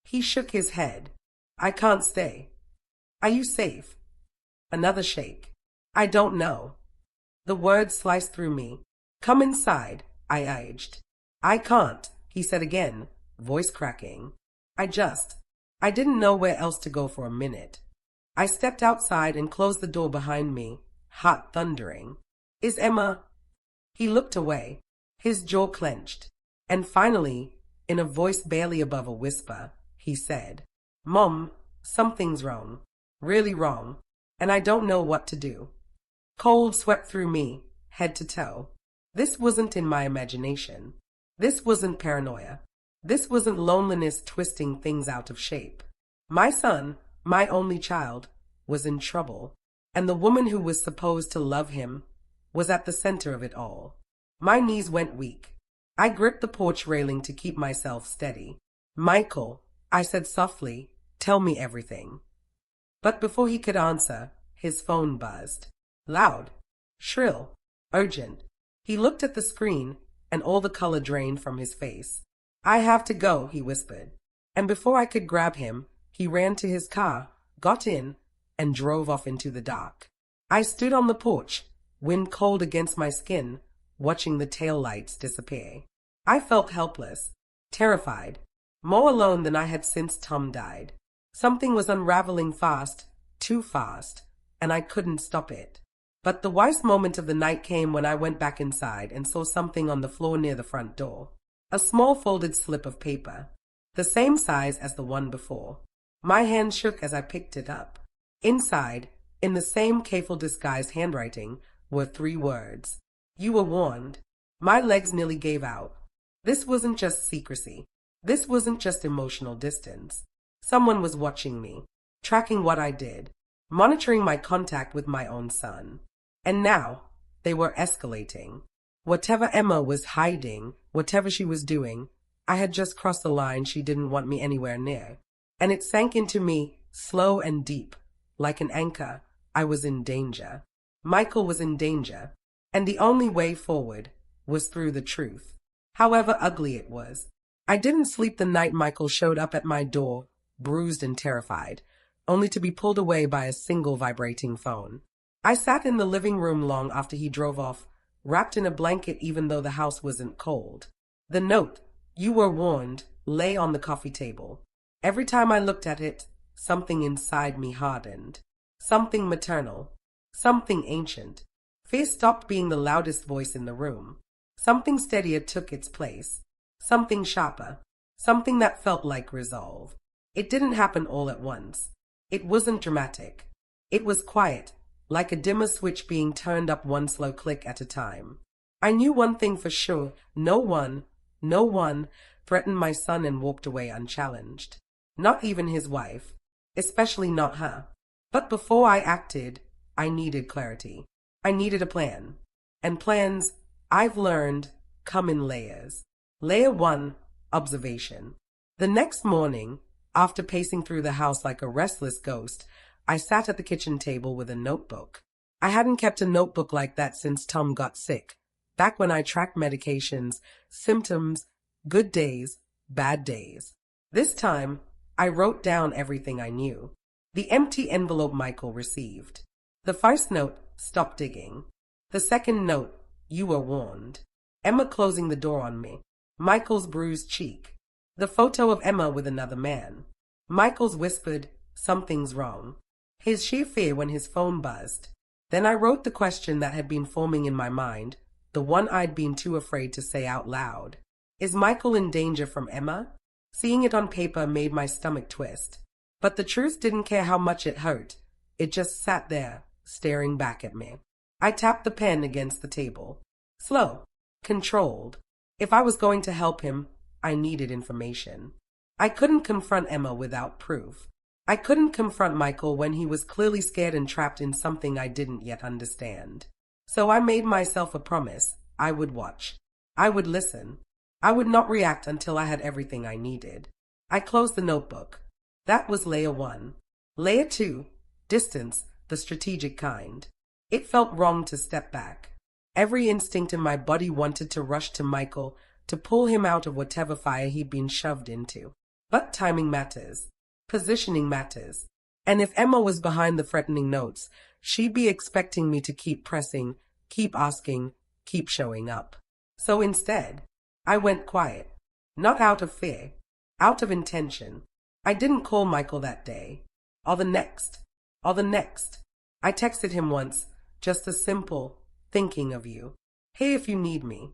A: He shook his head. "I can't stay." "Are you safe?" Another shake. "I don't know." The words sliced through me. "Come inside," I urged. "I can't," he said again, voice cracking. I didn't know where else to go for a minute. I stepped outside and closed the door behind me, heart thundering. "Is Emma?" He looked away, his jaw clenched, and finally, in a voice barely above a whisper, he said, "Mom, something's wrong, really wrong, and I don't know what to do." Cold swept through me, head to toe. This wasn't in my imagination. This wasn't paranoia. This wasn't loneliness twisting things out of shape. My son, my only child, was in trouble, and the woman who was supposed to love him was at the center of it all. My knees went weak. I gripped the porch railing to keep myself steady. "Michael," I said softly, "tell me everything." But before he could answer, his phone buzzed. Loud, shrill, urgent. He looked at the screen, and all the color drained from his face. "I have to go," he whispered. And before I could grab him, he ran to his car, got in, and drove off into the dark. I stood on the porch, wind cold against my skin, watching the taillights disappear. I felt helpless, terrified, more alone than I had since Tom died. Something was unraveling fast, too fast, and I couldn't stop it. But the worst moment of the night came when I went back inside and saw something on the floor near the front door. A small folded slip of paper, the same size as the one before. My hand shook as I picked it up. Inside, in the same careful disguised handwriting, were 3 words. "You were warned." My legs nearly gave out. This wasn't just secrecy. This wasn't just emotional distance. Someone was watching me, tracking what I did, monitoring my contact with my own son. And now, they were escalating. Whatever Emma was hiding, whatever she was doing, I had just crossed the line she didn't want me anywhere near. And it sank into me, slow and deep, like an anchor. I was in danger. Michael was in danger. And the only way forward was through the truth, however ugly it was. I didn't sleep the night Michael showed up at my door, bruised and terrified, only to be pulled away by a single vibrating phone. I sat in the living room long after he drove off, wrapped in a blanket even though the house wasn't cold. The note, "You were warned," lay on the coffee table. Every time I looked at it, something inside me hardened. Something maternal. Something ancient. Fear stopped being the loudest voice in the room. Something steadier took its place. Something sharper. Something that felt like resolve. It didn't happen all at once. It wasn't dramatic. It was quiet, like a dimmer switch being turned up one slow click at a time. I knew one thing for sure. No one threatened my son and walked away unchallenged. Not even his wife. Especially not her. But before I acted, I needed clarity. I needed a plan. And plans, I've learned, come in layers. Layer 1, observation. The next morning, after pacing through the house like a restless ghost, I sat at the kitchen table with a notebook. I hadn't kept a notebook like that since Tom got sick. Back when I tracked medications, symptoms, good days, bad days. This time, I wrote down everything I knew. The empty envelope Michael received. The first note, stop digging. The second note, you were warned. Emma closing the door on me. Michael's bruised cheek. The photo of Emma with another man. Michael's whispered, something's wrong. His sheer fear when his phone buzzed. Then I wrote the question that had been forming in my mind, the one I'd been too afraid to say out loud. Is Michael in danger from Emma? Seeing it on paper made my stomach twist. But the truth didn't care how much it hurt. It just sat there, staring back at me. I tapped the pen against the table. Slow. Controlled. If I was going to help him, I needed information. I couldn't confront Emma without proof. I couldn't confront Michael when he was clearly scared and trapped in something I didn't yet understand. So I made myself a promise. I would watch. I would listen. I would not react until I had everything I needed. I closed the notebook. That was layer 1. Layer 2, distance, the strategic kind. It felt wrong to step back. Every instinct in my body wanted to rush to Michael, to pull him out of whatever fire he'd been shoved into. But timing matters. Positioning matters. And if Emma was behind the threatening notes, she'd be expecting me to keep pressing, keep asking, keep showing up. So instead, I went quiet. Not out of fear, out of intention. I didn't call Michael that day. Or the next. I texted him once, just a simple, thinking of you. Hey, if you need me.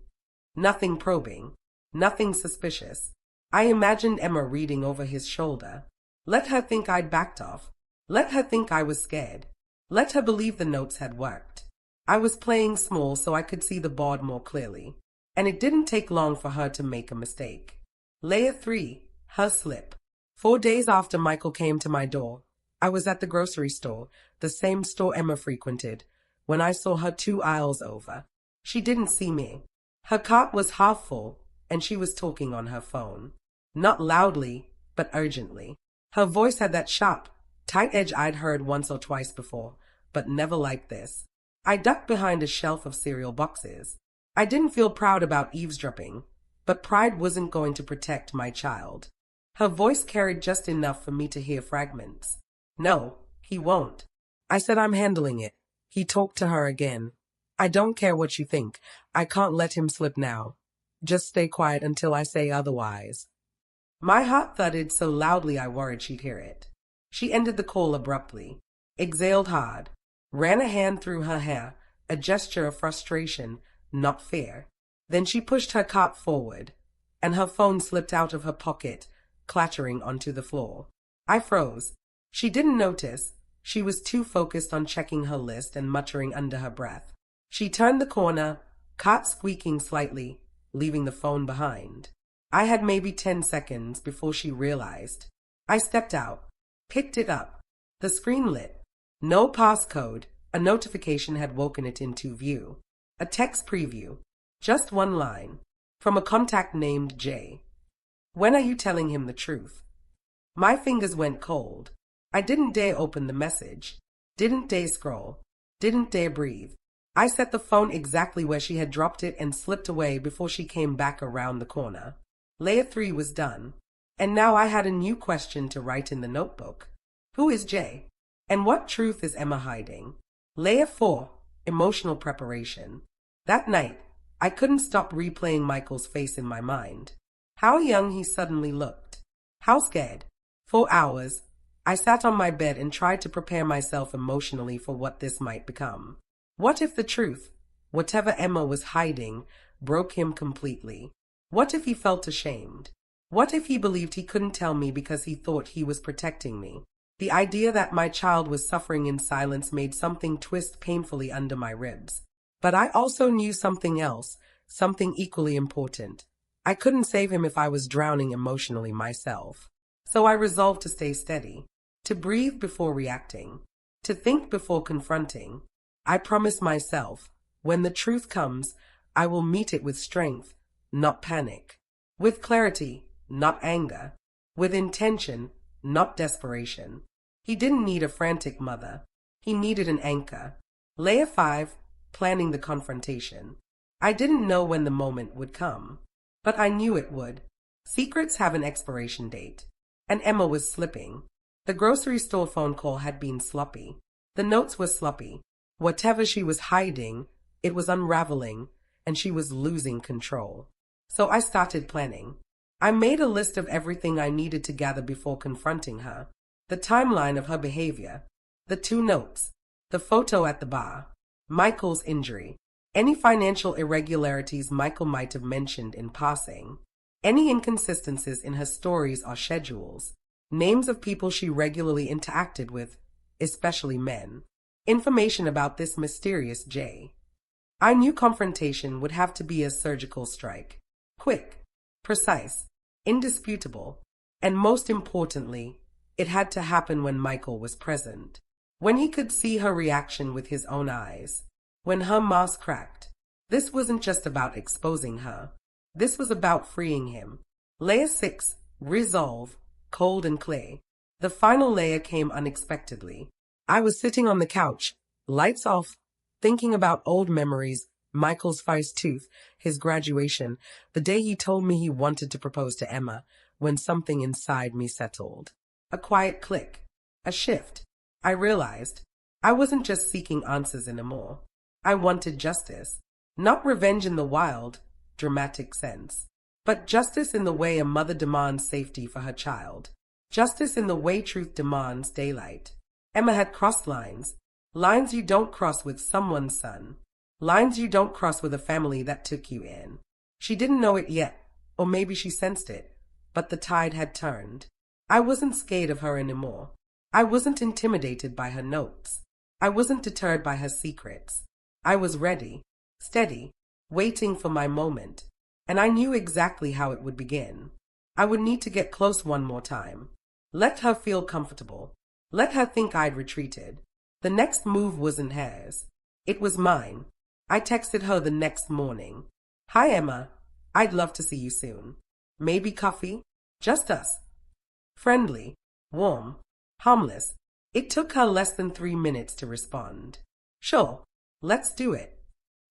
A: Nothing probing. Nothing suspicious. I imagined Emma reading over his shoulder. Let her think I'd backed off. Let her think I was scared. Let her believe the notes had worked. I was playing small so I could see the board more clearly. And it didn't take long for her to make a mistake. Layer 3, her slip. 4 days after Michael came to my door, I was at the grocery store, the same store Emma frequented, when I saw her 2 aisles over. She didn't see me. Her cart was half full, and she was talking on her phone. Not loudly, but urgently. Her voice had that sharp, tight edge I'd heard once or twice before, but never like this. I ducked behind a shelf of cereal boxes. I didn't feel proud about eavesdropping, but pride wasn't going to protect my child. Her voice carried just enough for me to hear fragments. No, he won't. I said I'm handling it. He talked to her again. I don't care what you think. I can't let him slip now. Just stay quiet until I say otherwise. My heart thudded so loudly I worried she'd hear it. She ended the call abruptly, exhaled hard, ran a hand through her hair, a gesture of frustration, not fear. Then she pushed her cart forward, and her phone slipped out of her pocket, clattering onto the floor. I froze. She didn't notice. She was too focused on checking her list and muttering under her breath. She turned the corner, cart squeaking slightly, leaving the phone behind. I had maybe 10 seconds before she realized. I stepped out, picked it up. The screen lit. No passcode. A notification had woken it into view. A text preview. Just one line. From a contact named Jay. When are you telling him the truth? My fingers went cold. I didn't dare open the message. Didn't dare scroll. Didn't dare breathe. I set the phone exactly where she had dropped it and slipped away before she came back around the corner. Layer 3 was done. And now I had a new question to write in the notebook. Who is Jay? And what truth is Emma hiding? Layer 4, emotional preparation. That night, I couldn't stop replaying Michael's face in my mind. How young he suddenly looked. How scared. For hours, I sat on my bed and tried to prepare myself emotionally for what this might become. What if the truth, whatever Emma was hiding, broke him completely? What if he felt ashamed? What if he believed he couldn't tell me because he thought he was protecting me? The idea that my child was suffering in silence made something twist painfully under my ribs. But I also knew something else, something equally important. I couldn't save him if I was drowning emotionally myself. So I resolved to stay steady, to breathe before reacting, to think before confronting. I promised myself, when the truth comes, I will meet it with strength, not panic, with clarity, not anger, with intention, not desperation. He didn't need a frantic mother. He needed an anchor. Layer 5, planning the confrontation. I didn't know when the moment would come, but I knew it would. Secrets have an expiration date, and Emma was slipping. The grocery store phone call had been sloppy. The notes were sloppy. Whatever she was hiding, it was unraveling, and she was losing control. So I started planning. I made a list of everything I needed to gather before confronting her. The timeline of her behavior, the 2 notes, the photo at the bar, Michael's injury, any financial irregularities Michael might have mentioned in passing, any inconsistencies in her stories or schedules, names of people she regularly interacted with, especially men, information about this mysterious J. I knew confrontation would have to be a surgical strike. Quick, precise, indisputable, and most importantly, it had to happen when Michael was present, when he could see her reaction with his own eyes, when her mask cracked. This wasn't just about exposing her. This was about freeing him. Layer 6, resolve, cold and clear. The final layer came unexpectedly. I was sitting on the couch, lights off, thinking about old memories, Michael's first tooth, his graduation, the day he told me he wanted to propose to Emma, when something inside me settled. A quiet click, a shift. I realized I wasn't just seeking answers anymore. I wanted justice. Not revenge in the wild, dramatic sense, but justice in the way a mother demands safety for her child. Justice in the way truth demands daylight. Emma had crossed lines. Lines you don't cross with someone's son. Lines you don't cross with a family that took you in. She didn't know it yet, or maybe she sensed it, but the tide had turned. I wasn't scared of her anymore. I wasn't intimidated by her notes. I wasn't deterred by her secrets. I was ready, steady, waiting for my moment, and I knew exactly how it would begin. I would need to get close one more time. Let her feel comfortable. Let her think I'd retreated. The next move wasn't hers. It was mine. I texted her the next morning. Hi, Emma. I'd love to see you soon. Maybe coffee? Just us. Friendly, warm, harmless. It took her less than 3 minutes to respond. Sure, let's do it.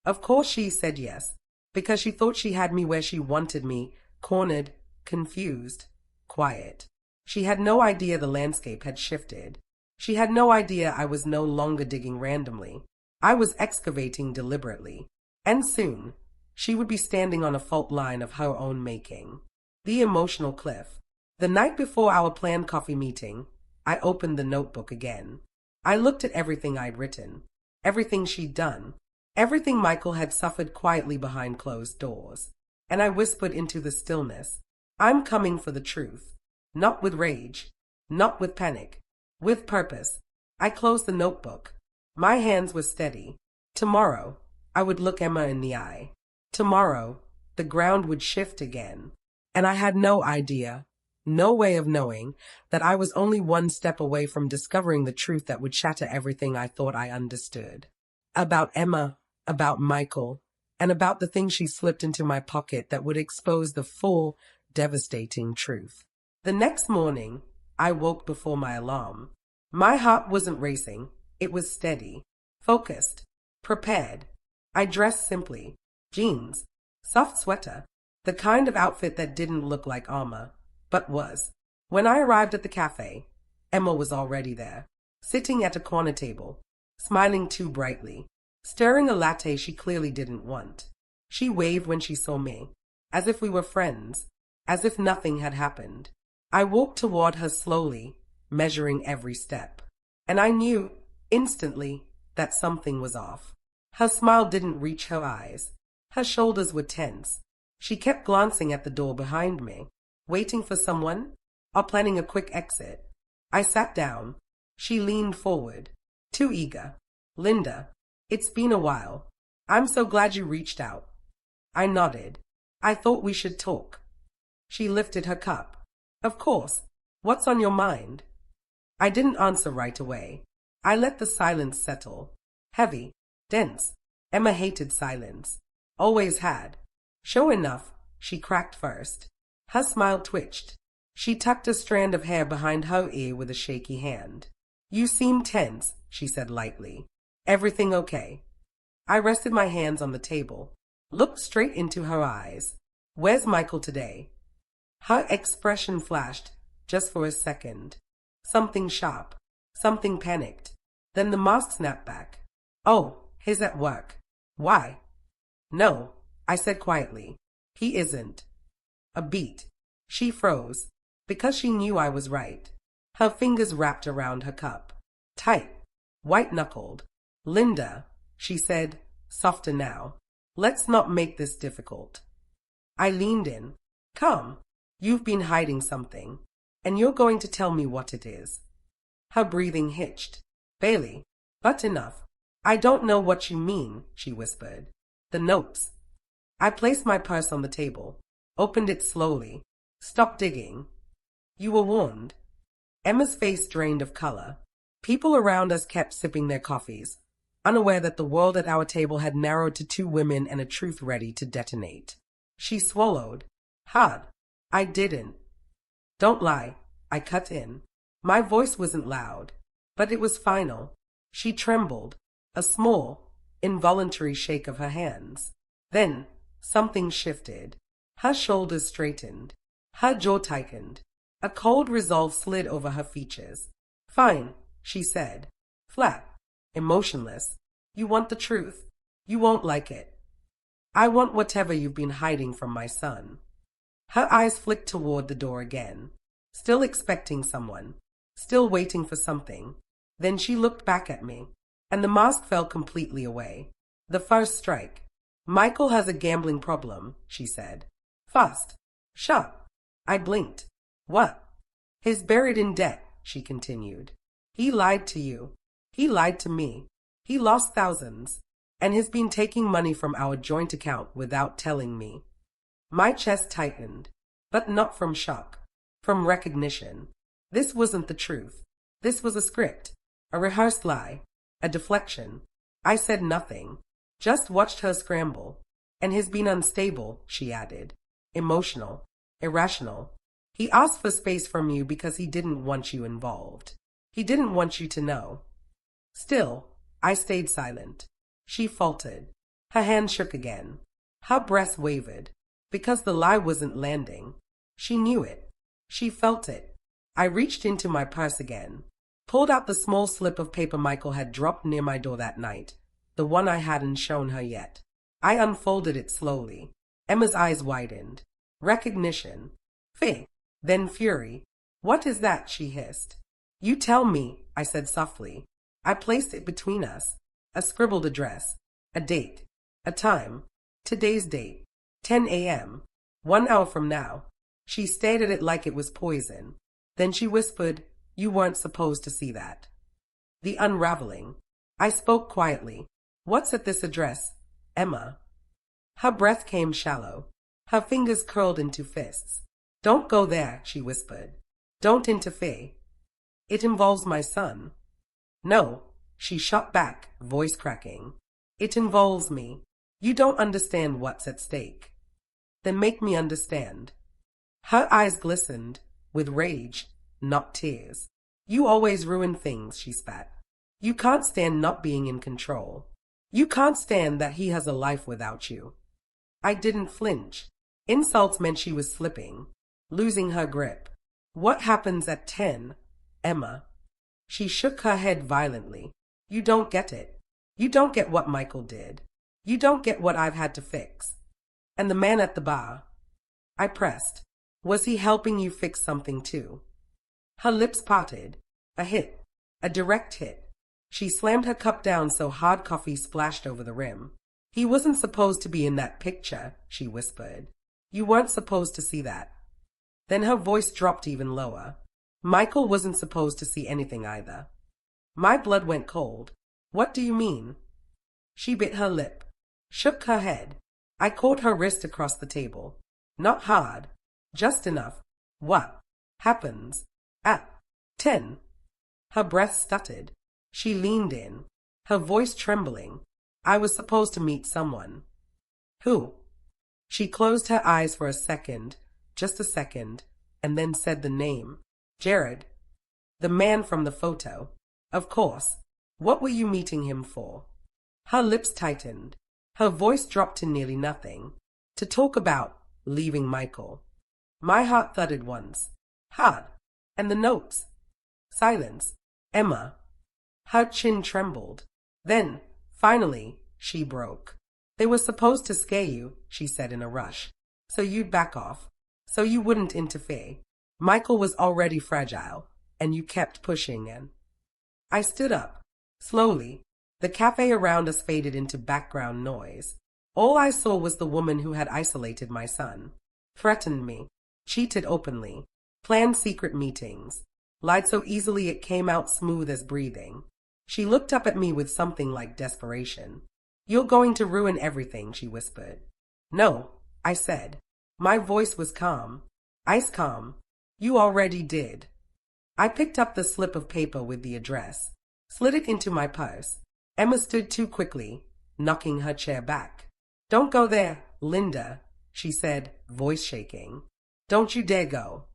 A: Of course she said yes, because she thought she had me where she wanted me, cornered, confused, quiet. She had no idea the landscape had shifted. She had no idea I was no longer digging randomly. I was excavating deliberately. And soon, she would be standing on a fault line of her own making. The emotional cliff. The night before our planned coffee meeting, I opened the notebook again. I looked at everything I'd written, everything she'd done, everything Michael had suffered quietly behind closed doors. And I whispered into the stillness, I'm coming for the truth. Not with rage, not with panic, with purpose. I closed the notebook. My hands were steady. Tomorrow, I would look Emma in the eye. Tomorrow, the ground would shift again. And I had no idea, no way of knowing, that I was only one step away from discovering the truth that would shatter everything I thought I understood. About Emma, about Michael, and about the thing she slipped into my pocket that would expose the full, devastating truth. The next morning, I woke before my alarm. My heart wasn't racing. It was steady, focused, prepared. I dressed simply. Jeans, soft sweater, the kind of outfit that didn't look like armor, but was. When I arrived at the cafe, Emma was already there, sitting at a corner table, smiling too brightly, stirring a latte she clearly didn't want. She waved when she saw me, as if we were friends, as if nothing had happened. I walked toward her slowly, measuring every step. And I knew, instantly, that something was off. Her smile didn't reach her eyes. Her shoulders were tense. She kept glancing at the door behind me, waiting for someone, or planning a quick exit. I sat down. She leaned forward, too eager. Linda, it's been a while. I'm so glad you reached out. I nodded. I thought we should talk. She lifted her cup. Of course. What's on your mind? I didn't answer right away. I let the silence settle. Heavy, dense. Emma hated silence. Always had. Sure enough, she cracked first. Her smile twitched. She tucked a strand of hair behind her ear with a shaky hand. You seem tense, she said lightly. Everything okay? I rested my hands on the table, looked straight into her eyes. Where's Michael today? Her expression flashed, just for a second. Something sharp, something panicked. Then the mask snapped back. Oh, he's at work. Why? No, I said quietly. He isn't. A beat. She froze, because she knew I was right. Her fingers wrapped around her cup. Tight, white-knuckled. Linda, she said, softer now. Let's not make this difficult. I leaned in. Come, you've been hiding something, and you're going to tell me what it is. Her breathing hitched. Bailey, but enough. I don't know what you mean, she whispered. The notes. I placed my purse on the table, opened it slowly. Stop digging. You were warned. Emma's face drained of color. People around us kept sipping their coffees, unaware that the world at our table had narrowed to two women and a truth ready to detonate. She swallowed. Hard. I didn't. Don't lie. I cut in. My voice wasn't loud, but it was final. She trembled, a small, involuntary shake of her hands. Then, something shifted. Her shoulders straightened. Her jaw tightened. A cold resolve slid over her features. Fine, she said. Flat, emotionless. You want the truth. You won't like it. I want whatever you've been hiding from my son. Her eyes flicked toward the door again, still expecting someone, still waiting for something. Then she looked back at me, and the mask fell completely away. The first strike. Michael has a gambling problem, she said. Fast. Sharp. I blinked. What? He's buried in debt, she continued. He lied to you. He lied to me. He lost thousands, and has been taking money from our joint account without telling me. My chest tightened, but not from shock, from recognition. This wasn't the truth. This was a script, a rehearsed lie, a deflection. I said nothing, just watched her scramble. And he's been unstable, she added. Emotional, irrational. He asked for space from you because he didn't want you involved. He didn't want you to know. Still, I stayed silent. She faltered. Her hand shook again. Her breath wavered, because the lie wasn't landing. She knew it. She felt it. I reached into my purse again, pulled out the small slip of paper Michael had dropped near my door that night, the one I hadn't shown her yet. I unfolded it slowly. Emma's eyes widened. Recognition. Faith. Then fury. What is that? She hissed. You tell me, I said softly. I placed it between us. A scribbled address. A date. A time. Today's date. 10 a.m. 1 hour from now. She stared at it like it was poison. Then she whispered, You weren't supposed to see that. The unraveling. I spoke quietly. What's at this address, Emma? Her breath came shallow. Her fingers curled into fists. Don't go there, she whispered. Don't interfere. It involves my son. No, she shot back, voice cracking. It involves me. You don't understand what's at stake. Then make me understand. Her eyes glistened, with rage, not tears. You always ruin things, she spat. You can't stand not being in control. You can't stand that he has a life without you. I didn't flinch. Insults meant she was slipping, losing her grip. What happens at 10, Emma? She shook her head violently. You don't get it. You don't get what Michael did. You don't get what I've had to fix. And the man at the bar. I pressed. Was he helping you fix something too? Her lips parted. A hit. A direct hit. She slammed her cup down so hard coffee splashed over the rim. He wasn't supposed to be in that picture, she whispered. You weren't supposed to see that. Then her voice dropped even lower. Michael wasn't supposed to see anything either. My blood went cold. What do you mean? She bit her lip, shook her head. I caught her wrist across the table. Not hard. Just enough. What happens at 10? Her breath stuttered. She leaned in, her voice trembling. I was supposed to meet someone. Who? She closed her eyes for a second, just a second, and then said the name. Jared. The man from the photo. Of course. What were you meeting him for? Her lips tightened. Her voice dropped to nearly nothing. To talk about leaving Michael. My heart thudded once. Hard. And the notes. Silence. Emma. Her chin trembled. Then, finally, she broke. They were supposed to scare you, she said in a rush. So you'd back off. So you wouldn't interfere. Michael was already fragile, and you kept pushing and... I stood up. Slowly. The cafe around us faded into background noise. All I saw was the woman who had isolated my son. Threatened me. Cheated openly. Planned secret meetings. Lied so easily it came out smooth as breathing. She looked up at me with something like desperation. You're going to ruin everything, she whispered. No, I said. My voice was calm. Ice calm. You already did. I picked up the slip of paper with the address, slid it into my purse. Emma stood too quickly, knocking her chair back. Don't go there, Linda, she said, voice shaking. Don't you dare go.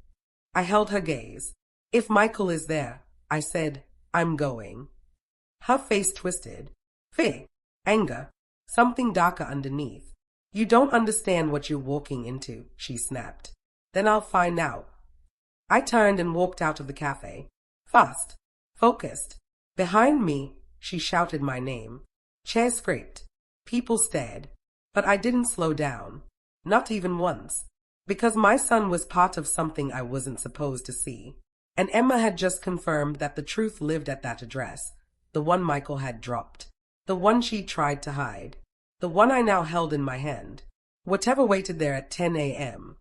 A: I held her gaze. If Michael is there, I said, I'm going. Her face twisted. Fear, anger, something darker underneath. You don't understand what you're walking into, she snapped. Then I'll find out. I turned and walked out of the cafe. Fast, focused. Behind me, she shouted my name. Chairs scraped. People stared. But I didn't slow down. Not even once. Because my son was part of something I wasn't supposed to see. And Emma had just confirmed that the truth lived at that address. The one Michael had dropped. The one she tried to hide. The one I now held in my hand. Whatever waited there at 10 a.m.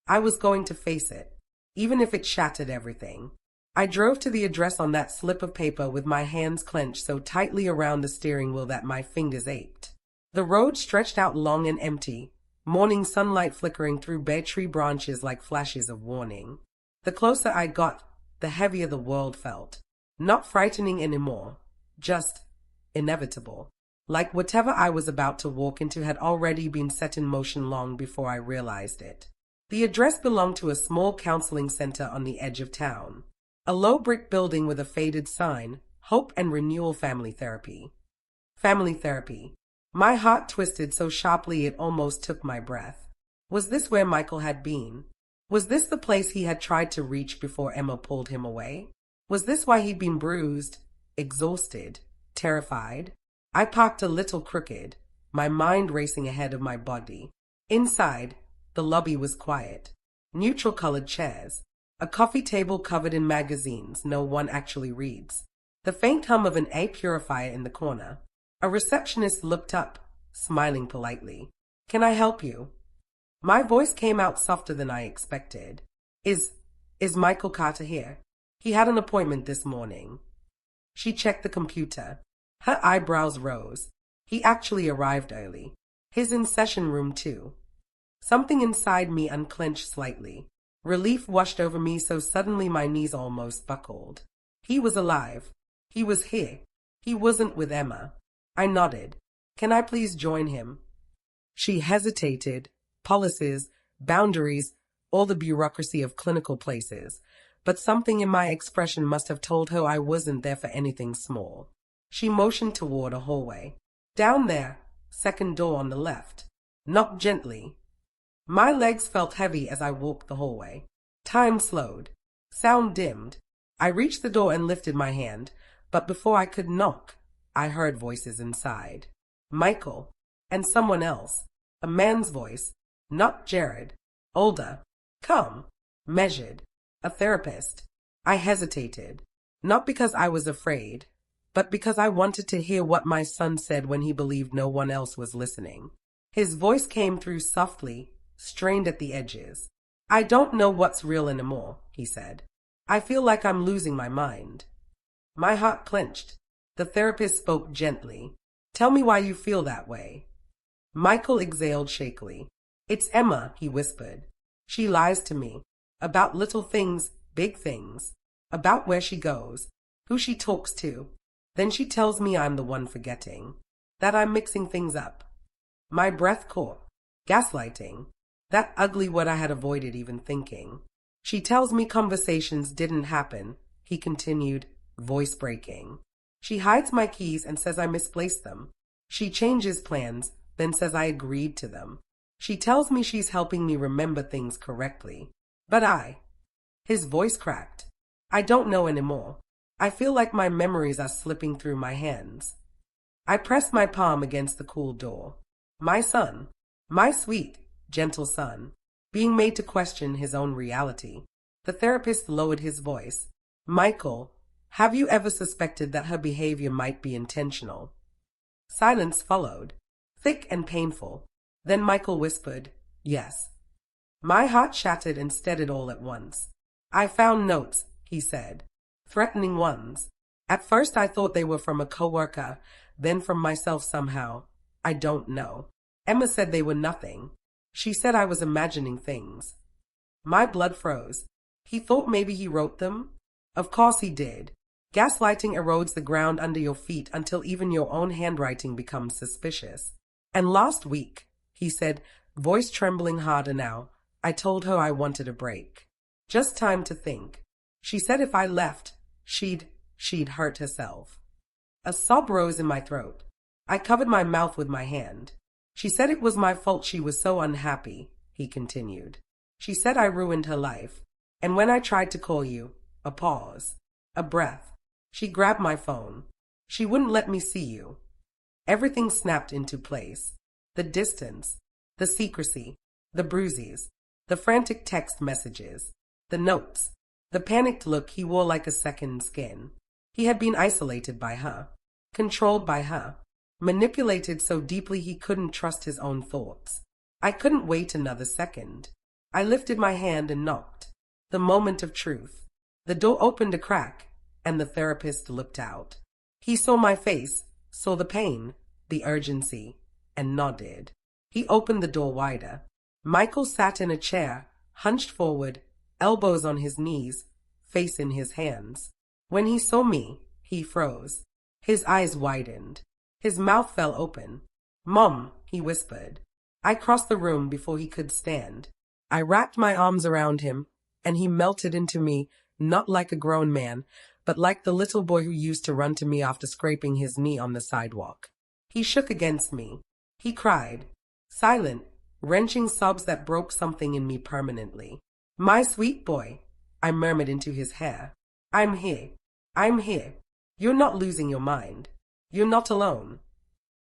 A: I was going to face it. Even if it shattered everything. I drove to the address on that slip of paper with my hands clenched so tightly around the steering wheel that my fingers ached. The road stretched out long and empty, morning sunlight flickering through bare tree branches like flashes of warning. The closer I got, the heavier the world felt. Not frightening anymore, just inevitable. Like whatever I was about to walk into had already been set in motion long before I realized it. The address belonged to a small counseling center on the edge of town. A low brick building with a faded sign, Hope and Renewal Family Therapy. Family therapy. My heart twisted so sharply it almost took my breath. Was this where Michael had been? Was this the place he had tried to reach before Emma pulled him away? Was this why he'd been bruised, exhausted, terrified? I parked a little crooked, my mind racing ahead of my body. Inside, the lobby was quiet. Neutral-colored chairs. A coffee table covered in magazines no one actually reads. The faint hum of an air purifier in the corner. A receptionist looked up, smiling politely. Can I help you? My voice came out softer than I expected. Is Michael Carter here? He had an appointment this morning. She checked the computer. Her eyebrows rose. He actually arrived early. His in session room too. Something inside me unclenched slightly. Relief washed over me so suddenly my knees almost buckled. He was alive. He was here. He wasn't with Emma. I nodded. Can I please join him? She hesitated. Policies, boundaries, all the bureaucracy of clinical places. But something in my expression must have told her I wasn't there for anything small. She motioned toward a hallway. Down there, second door on the left. Knock gently. My legs felt heavy as I walked the hallway. Time slowed. Sound dimmed. I reached the door and lifted my hand, but before I could knock, I heard voices inside. Michael, and someone else. A man's voice, not Jared. Older, calm, measured. A therapist. I hesitated, not because I was afraid, but because I wanted to hear what my son said when he believed no one else was listening. His voice came through softly, strained at the edges. I don't know what's real anymore, he said. I feel like I'm losing my mind. My heart clenched. The therapist spoke gently. Tell me why you feel that way. Michael exhaled shakily. It's Emma, he whispered. She lies to me. About little things, big things. About where she goes, who she talks to. Then she tells me I'm the one forgetting. That I'm mixing things up. My breath caught. Gaslighting. That ugly word I had avoided even thinking. She tells me conversations didn't happen, he continued, voice breaking. She hides my keys and says I misplaced them. She changes plans, then says I agreed to them. She tells me she's helping me remember things correctly. But his voice cracked. I don't know anymore. I feel like my memories are slipping through my hands. I pressed my palm against the cool door. My son, my sweet, gentle son, being made to question his own reality. The therapist lowered his voice. Michael, have you ever suspected that her behavior might be intentional? Silence followed, thick and painful. Then Michael whispered, yes. My heart shattered and steadied all at once. I found notes, he said, threatening ones. At first I thought they were from a coworker, then from myself somehow. I don't know. Emma said they were nothing. She said I was imagining things. My blood froze. He thought maybe he wrote them? Of course he did. Gaslighting erodes the ground under your feet until even your own handwriting becomes suspicious. And last week, he said, voice trembling harder now, I told her I wanted a break. Just time to think. She said if I left, she'd hurt herself. A sob rose in my throat. I covered my mouth with my hand. She said it was my fault she was so unhappy, he continued. She said I ruined her life. And when I tried to call you, a pause, a breath. She grabbed my phone. She wouldn't let me see you. Everything snapped into place. The distance, the secrecy, the bruises, the frantic text messages, the notes, the panicked look he wore like a second skin. He had been isolated by her, controlled by her, manipulated so deeply he couldn't trust his own thoughts. I couldn't wait another second. I lifted my hand and knocked. The moment of truth. The door opened a crack, and the therapist looked out. He saw my face, saw the pain, the urgency, and nodded. He opened the door wider. Michael sat in a chair, hunched forward, elbows on his knees, face in his hands. When he saw me, he froze. His eyes widened. His mouth fell open. Mom, he whispered. I crossed the room before he could stand. I wrapped my arms around him, and he melted into me, not like a grown man, but like the little boy who used to run to me after scraping his knee on the sidewalk. He shook against me. He cried. Silent, wrenching sobs that broke something in me permanently. My sweet boy, I murmured into his hair. I'm here. I'm here. You're not losing your mind. You're not alone.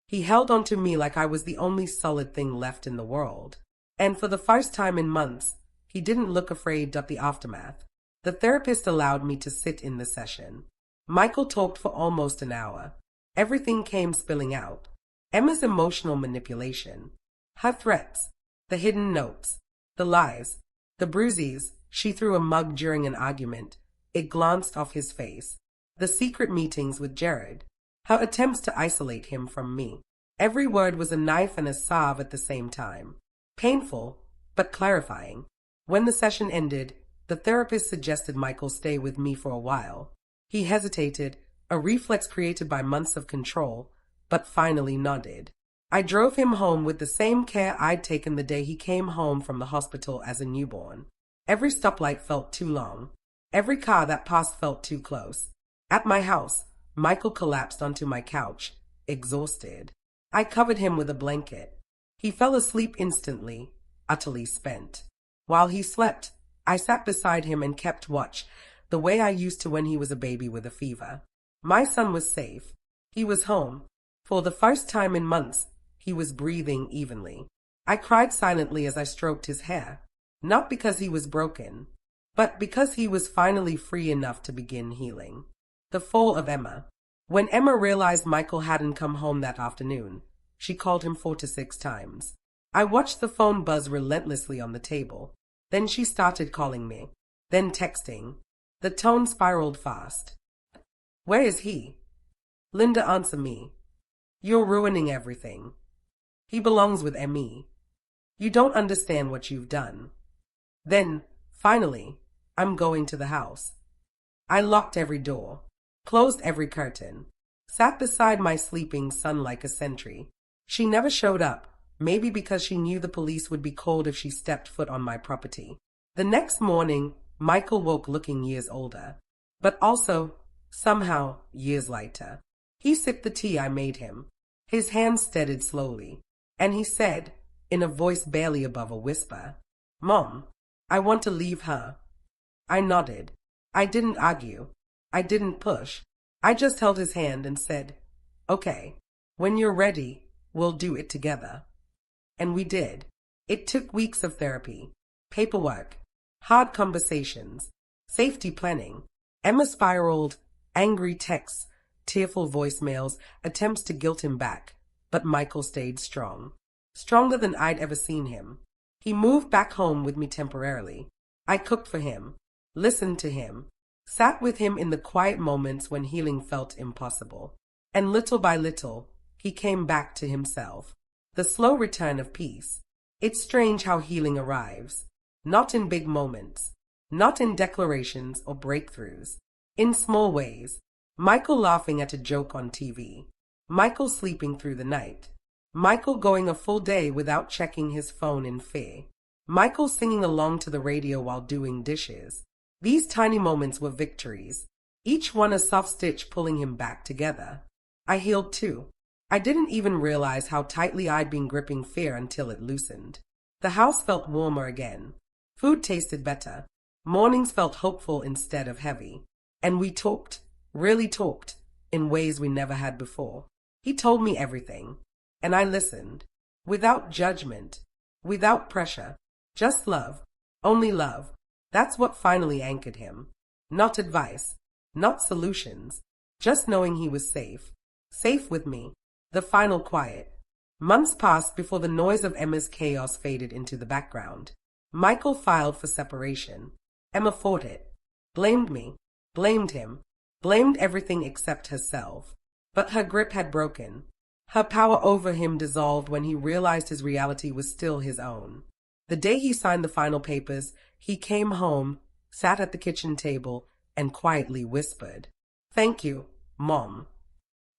A: He held onto me like I was the only solid thing left in the world. And for the first time in months, he didn't look afraid of the aftermath. The therapist allowed me to sit in the session. Michael talked for almost an hour. Everything came spilling out. Emma's emotional manipulation, her threats, the hidden notes, the lies, the bruises. She threw a mug during an argument. It glanced off his face. The secret meetings with Jared, her attempts to isolate him from me. Every word was a knife and a salve at the same time. Painful, but clarifying. When the session ended, the therapist suggested Michael stay with me for a while. He hesitated, a reflex created by months of control, but finally nodded. I drove him home with the same care I'd taken the day he came home from the hospital as a newborn. Every stoplight felt too long. Every car that passed felt too close. At my house, Michael collapsed onto my couch, exhausted. I covered him with a blanket. He fell asleep instantly, utterly spent. While he slept, I sat beside him and kept watch, the way I used to when he was a baby with a fever. My son was safe. He was home. For the first time in months, he was breathing evenly. I cried silently as I stroked his hair. Not because he was broken, but because he was finally free enough to begin healing. The fall of Emma. When Emma realized Michael hadn't come home that afternoon, she called him 4 to 6 times. I watched the phone buzz relentlessly on the table. Then she started calling me, then texting. The tone spiraled fast. Where is he? Linda, answer me. You're ruining everything. He belongs with Emmy. You don't understand what you've done. Then, finally, I'm going to the house. I locked every door, closed every curtain, sat beside my sleeping son like a sentry. She never showed up, maybe because she knew the police would be called if she stepped foot on my property. The next morning, Michael woke looking years older, but also, somehow, years lighter. He sipped the tea I made him. His hand steadied slowly, and he said, in a voice barely above a whisper, Mom, I want to leave her. I nodded. I didn't argue. I didn't push. I just held his hand and said, Okay, when you're ready, we'll do it together. And we did. It took weeks of therapy, paperwork, hard conversations, safety planning. Emma spiraled, angry texts, tearful voicemails, attempts to guilt him back. But Michael stayed strong. Stronger than I'd ever seen him. He moved back home with me temporarily. I cooked for him, listened to him, sat with him in the quiet moments when healing felt impossible. And little by little, he came back to himself. The slow return of peace. It's strange how healing arrives. Not in big moments, not in declarations or breakthroughs. In small ways. Michael laughing at a joke on TV. Michael sleeping through the night. Michael going a full day without checking his phone in fear. Michael singing along to the radio while doing dishes. These tiny moments were victories, each one a soft stitch pulling him back together. I healed too. I didn't even realize how tightly I'd been gripping fear until it loosened. The house felt warmer again. Food tasted better. Mornings felt hopeful instead of heavy. And we talked, really talked, in ways we never had before. He told me everything. And I listened. Without judgment. Without pressure. Just love. Only love. That's what finally anchored him. Not advice. Not solutions. Just knowing he was safe. Safe with me. The final quiet. Months passed before the noise of Emma's chaos faded into the background. Michael filed for separation. Emma fought it. Blamed me. Blamed him. Blamed everything except herself. But her grip had broken. Her power over him dissolved when he realized his reality was still his own. The day he signed the final papers, he came home, sat at the kitchen table, and quietly whispered, Thank you, Mom.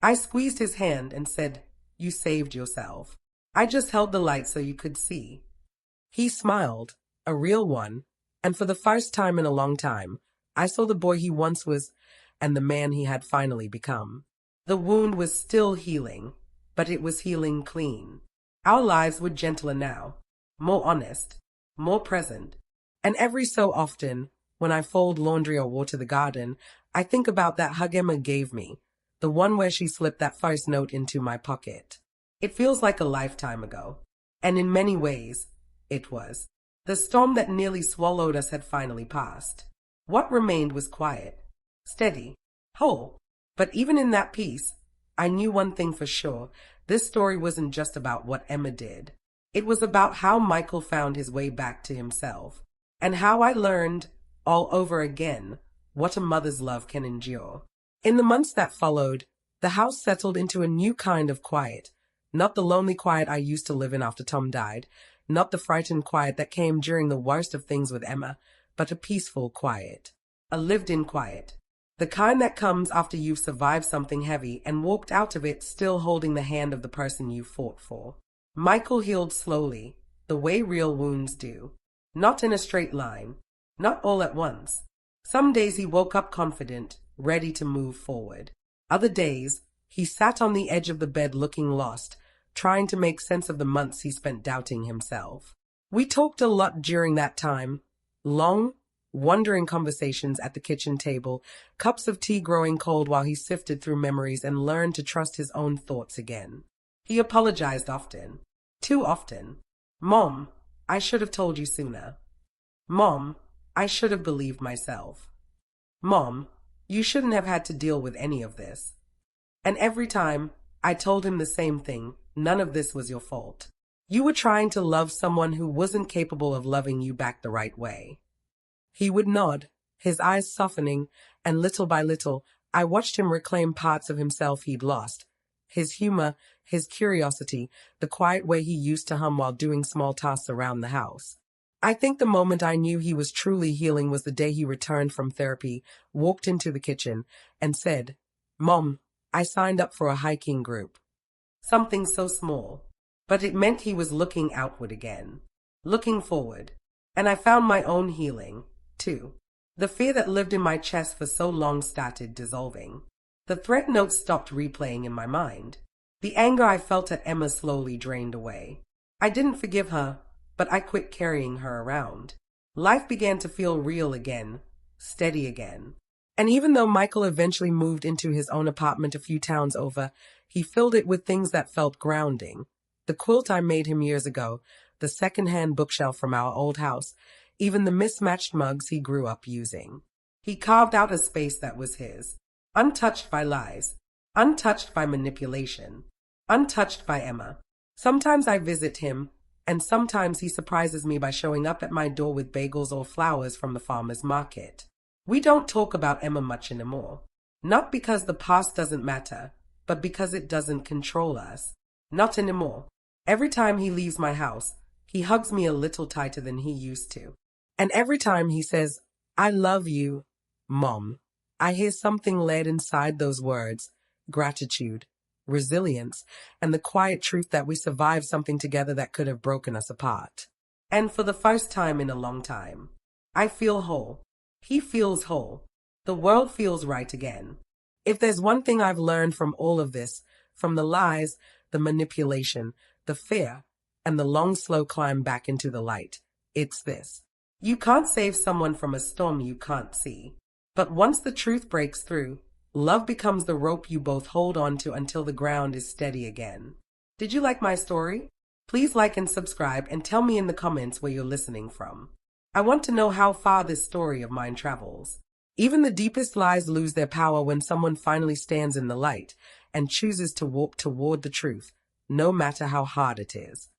A: I squeezed his hand and said, You saved yourself. I just held the light so you could see. He smiled, a real one, and for the first time in a long time, I saw the boy he once was and the man he had finally become. The wound was still healing, but it was healing clean. Our lives were gentler now, more honest, more present. And every so often, when I fold laundry or water the garden, I think about that hug Emma gave me, the one where she slipped that first note into my pocket. It feels like a lifetime ago, and in many ways, it was. The storm that nearly swallowed us had finally passed. What remained was quiet, steady, whole. But even in that peace, I knew one thing for sure. This story wasn't just about what Emma did. It was about how Michael found his way back to himself, and how I learned, all over again, what a mother's love can endure. In the months that followed, the house settled into a new kind of quiet. Not the lonely quiet I used to live in after Tom died, not the frightened quiet that came during the worst of things with Emma, but a peaceful quiet. A lived-in quiet. The kind that comes after you've survived something heavy and walked out of it still holding the hand of the person you fought for. Michael healed slowly, the way real wounds do. Not in a straight line. Not all at once. Some days he woke up confident, ready to move forward. Other days, he sat on the edge of the bed looking lost, trying to make sense of the months he spent doubting himself. We talked a lot during that time. Long, wondering conversations at the kitchen table, cups of tea growing cold while he sifted through memories and learned to trust his own thoughts again. He apologized often. Too often. Mom, I should have told you sooner. Mom, I should have believed myself. Mom, you shouldn't have had to deal with any of this. And every time, I told him the same thing. None of this was your fault. You were trying to love someone who wasn't capable of loving you back the right way. He would nod, his eyes softening, and little by little, I watched him reclaim parts of himself he'd lost. His humor, his curiosity, the quiet way he used to hum while doing small tasks around the house. I think the moment I knew he was truly healing was the day he returned from therapy, walked into the kitchen, and said, "Mom, I signed up for a hiking group." Something so small, but it meant he was looking outward again, looking forward. And I found my own healing, too. The fear that lived in my chest for so long started dissolving. The threat notes stopped replaying in my mind. The anger I felt at Emma slowly drained away. I didn't forgive her, but I quit carrying her around. Life began to feel real again, steady again. And even though Michael eventually moved into his own apartment a few towns over, he filled it with things that felt grounding. The quilt I made him years ago, the second-hand bookshelf from our old house, even the mismatched mugs he grew up using. He carved out a space that was his, untouched by lies, untouched by manipulation, untouched by Emma. Sometimes I visit him, and sometimes he surprises me by showing up at my door with bagels or flowers from the farmer's market. We don't talk about Emma much anymore. Not because the past doesn't matter, but because it doesn't control us. Not anymore. Every time he leaves my house, he hugs me a little tighter than he used to. And every time he says, "I love you, Mom," I hear something laid inside those words: gratitude, resilience, and the quiet truth that we survived something together that could have broken us apart. And for the first time in a long time, I feel whole. He feels whole. The world feels right again. If there's one thing I've learned from all of this, from the lies, the manipulation, the fear, and the long, slow climb back into the light, it's this. You can't save someone from a storm you can't see. But once the truth breaks through, love becomes the rope you both hold on to until the ground is steady again. Did you like my story? Please like and subscribe and tell me in the comments where you're listening from. I want to know how far this story of mine travels. Even the deepest lies lose their power when someone finally stands in the light and chooses to walk toward the truth, no matter how hard it is.